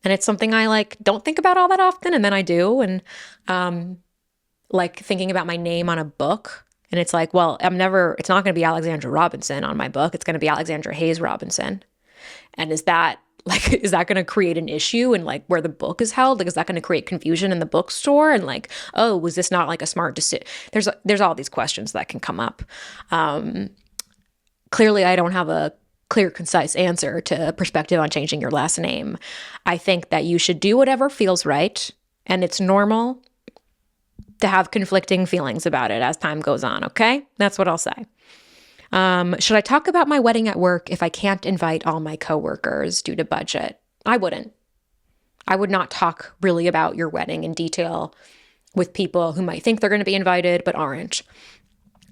Speaker 1: it's something I like don't think about all that often, and then I do. And like thinking about my name on a book, and it's like, well, it's not going to be Alexandra Robinson on my book. It's going to be Alexandra Hayes Robinson. And is that going to create an issue in like where the book is held? Like, is that going to create confusion in the bookstore? And like, oh, was this not like a smart decision? There's all these questions that can come up. Clearly, I don't have a clear, concise answer to perspective on changing your last name. I think that you should do whatever feels right, and it's normal to have conflicting feelings about it as time goes on, okay? That's what I'll say. Should I talk about my wedding at work if I can't invite all my coworkers due to budget? I wouldn't. I would not talk really about your wedding in detail with people who might think they're going to be invited but aren't.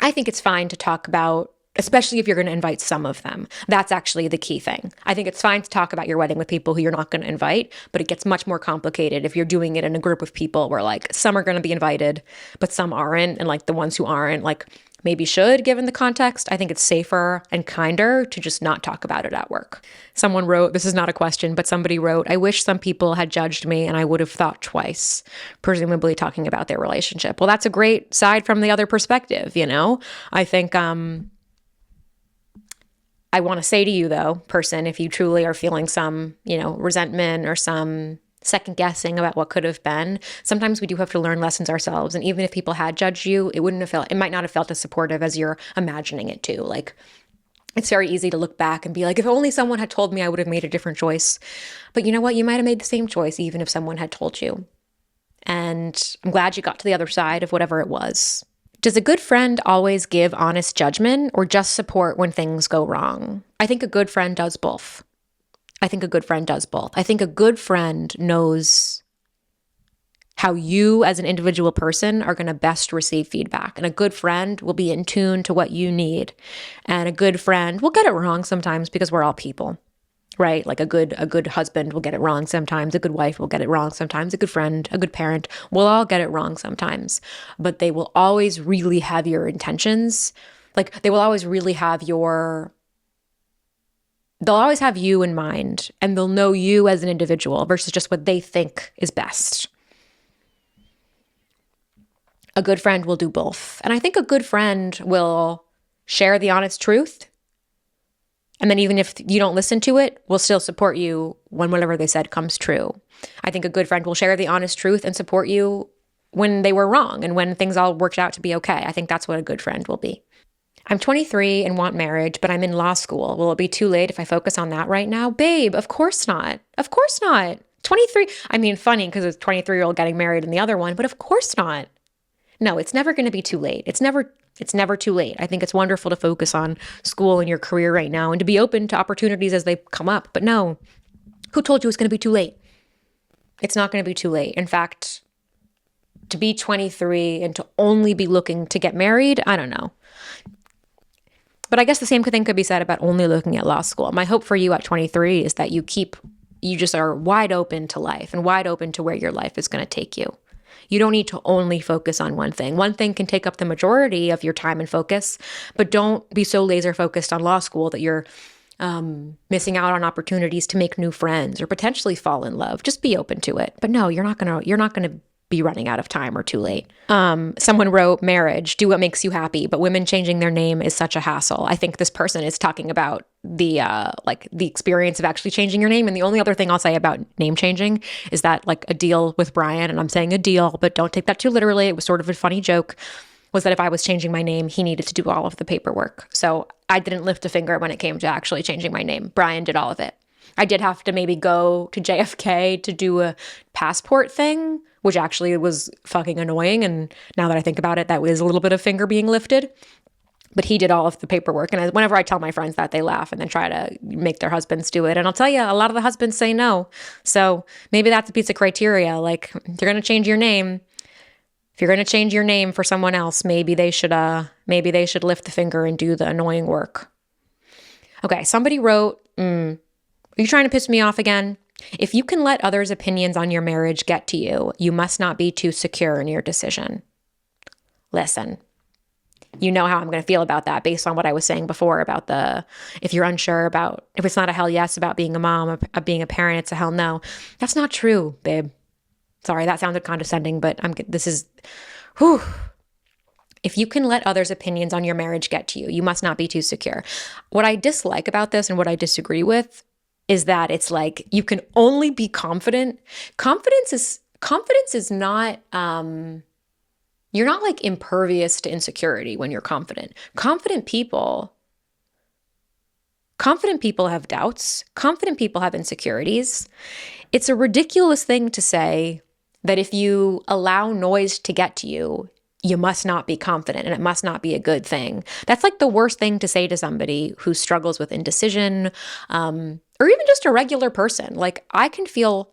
Speaker 1: I think it's fine to talk about, especially if you're going to invite some of them. That's actually the key thing. I think it's fine to talk about your wedding with people who you're not going to invite, but it gets much more complicated if you're doing it in a group of people where like some are going to be invited, but some aren't. And like the ones who aren't, like maybe should, given the context. I think it's safer and kinder to just not talk about it at work. Someone wrote, this is not a question, but somebody wrote, I wish some people had judged me and I would have thought twice, presumably talking about their relationship. Well, that's a great side from the other perspective, you know? I think, I want to say to you, though, person, if you truly are feeling some, resentment or some second guessing about what could have been, sometimes we do have to learn lessons ourselves. And even if people had judged you, it might not have felt as supportive as you're imagining it to. Like, it's very easy to look back and be like, if only someone had told me, I would have made a different choice. But you know what? You might have made the same choice, even if someone had told you. And I'm glad you got to the other side of whatever it was. Does a good friend always give honest judgment or just support when things go wrong? I think a good friend does both. I think a good friend knows how you as an individual person are going to best receive feedback. And a good friend will be in tune to what you need. And a good friend will get it wrong sometimes because we're all people. Right? Like a good husband will get it wrong sometimes. A good wife will get it wrong sometimes. A good friend, a good parent will all get it wrong sometimes. But they will always really have your intentions. Like they will always really have they'll always have you in mind, and they'll know you as an individual versus just what they think is best. A good friend will do both. And I think a good friend will share the honest truth. And then even if you don't listen to it, we'll still support you when whatever they said comes true. I think a good friend will share the honest truth and support you when they were wrong and when things all worked out to be okay. I think that's what a good friend will be. I'm 23 and want marriage, but I'm in law school. Will it be too late if I focus on that right now? Babe, of course not. Of course not. 23. I mean, funny because it's a 23-year-old getting married in the other one, but of course not. No, it's never going to be too late. It's never too late. I think it's wonderful to focus on school and your career right now and to be open to opportunities as they come up. But no, who told you it's going to be too late? It's not going to be too late. In fact, to be 23 and to only be looking to get married, I don't know. But I guess the same thing could be said about only looking at law school. My hope for you at 23 is that you just are wide open to life and wide open to where your life is going to take you. You don't need to only focus on one thing. One thing can take up the majority of your time and focus, but don't be so laser focused on law school that you're missing out on opportunities to make new friends or potentially fall in love. Just be open to it. But no, you're not gonna be running out of time or too late. Someone wrote, marriage, do what makes you happy, but women changing their name is such a hassle. I think this person is talking about the experience of actually changing your name. And the only other thing I'll say about name changing is that like a deal with Brian, and I'm saying a deal, but don't take that too literally. It was sort of a funny joke, was that if I was changing my name, he needed to do all of the paperwork. So I didn't lift a finger when it came to actually changing my name. Brian did all of it. I did have to maybe go to JFK to do a passport thing, which actually was fucking annoying. And now that I think about it, that was a little bit of finger being lifted. But he did all of the paperwork. And whenever I tell my friends that, they laugh and then try to make their husbands do it. And I'll tell you, a lot of the husbands say no. So maybe that's a piece of criteria. Like, if you're going to change your name, if you're going to change your name for someone else, maybe they should lift the finger and do the annoying work. Okay, somebody wrote, are you trying to piss me off again? If you can let others' opinions on your marriage get to you, you must not be too secure in your decision. Listen, You know how I'm going to feel about that based on what I was saying before about if you're unsure about, if it's not a hell yes about being a mom, being a parent, it's a hell no. That's not true, babe. Sorry, that sounded condescending, but whew. If you can let others' opinions on your marriage get to you, you must not be too secure. What I dislike about this and what I disagree with is that it's like you can only be confident. Confidence is not you're not like impervious to insecurity when you're confident. Confident people have doubts. Confident people have insecurities. It's a ridiculous thing to say that if you allow noise to get to you, you must not be confident and it must not be a good thing. That's like the worst thing to say to somebody who struggles with indecision, or even just a regular person. Like I can feel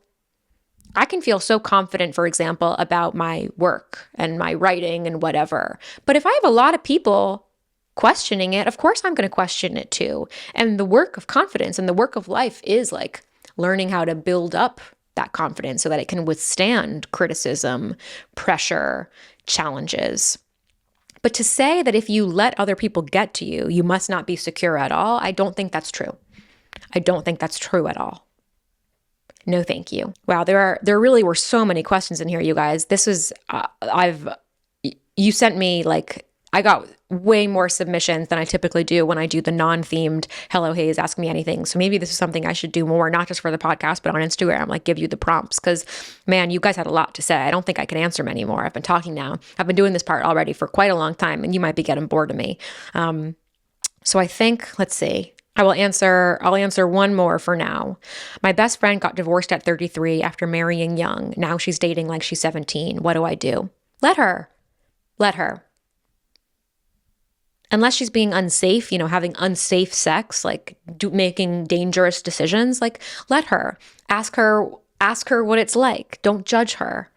Speaker 1: so confident, for example, about my work and my writing and whatever. But if I have a lot of people questioning it, of course I'm going to question it too. And the work of confidence and the work of life is like learning how to build up that confidence so that it can withstand criticism, pressure, challenges. But to say that if you let other people get to you, you must not be secure at all, I don't think that's true. I don't think that's true at all. No, thank you. Wow, there really were so many questions in here, you guys. This was, you sent me like, I got way more submissions than I typically do when I do the non-themed Hello Hayes Ask Me Anything. So maybe this is something I should do more, not just for the podcast, but on Instagram, like give you the prompts. Because man, you guys had a lot to say. I don't think I can answer many more. I've been talking now. I've been doing this part already for quite a long time, and you might be getting bored of me. So I think, let's see. I'll answer one more for now. My best friend got divorced at 33 after marrying young. Now she's dating like she's 17. What do I do? Let her. Unless she's being unsafe, having unsafe sex, like making dangerous decisions, like let her. Ask her what it's like. Don't judge her.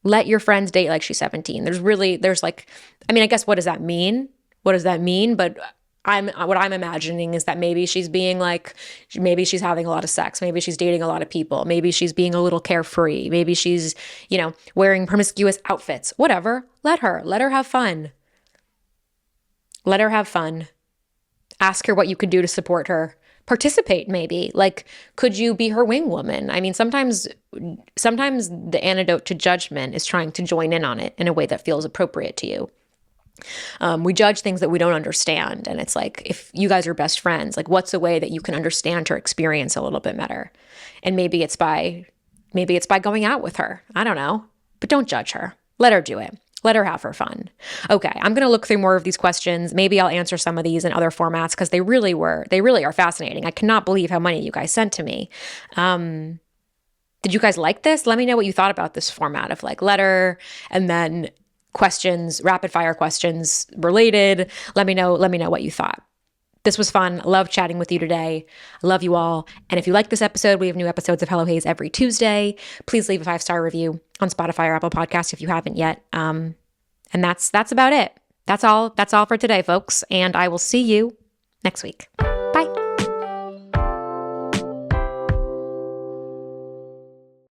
Speaker 1: Let your friends date like she's 17. I guess what does that mean? But what I'm imagining is that maybe she's having a lot of sex. Maybe she's dating a lot of people. Maybe she's being a little carefree. Maybe she's, wearing promiscuous outfits, whatever. Let her have fun. Let her have fun. Ask her what you could do to support her. Participate, maybe. Like, could you be her wing woman? I mean, sometimes the antidote to judgment is trying to join in on it in a way that feels appropriate to you. We judge things that we don't understand. And it's like, if you guys are best friends, like what's a way that you can understand her experience a little bit better? And maybe it's by going out with her. I don't know, but don't judge her. Let her do it. Let her have her fun. Okay, I'm going to look through more of these questions. Maybe I'll answer some of these in other formats because they really are fascinating. I cannot believe how many you guys sent to me. Did you guys like this? Let me know what you thought about this format of like letter and then questions, rapid fire questions related. Let me know what you thought. This was fun. I love chatting with you today. I love you all. And if you like this episode, we have new episodes of Hello Hayes every Tuesday. Please leave a 5-star review on Spotify or Apple Podcasts if you haven't yet. And that's about it. That's all for today, folks. And I will see you next week.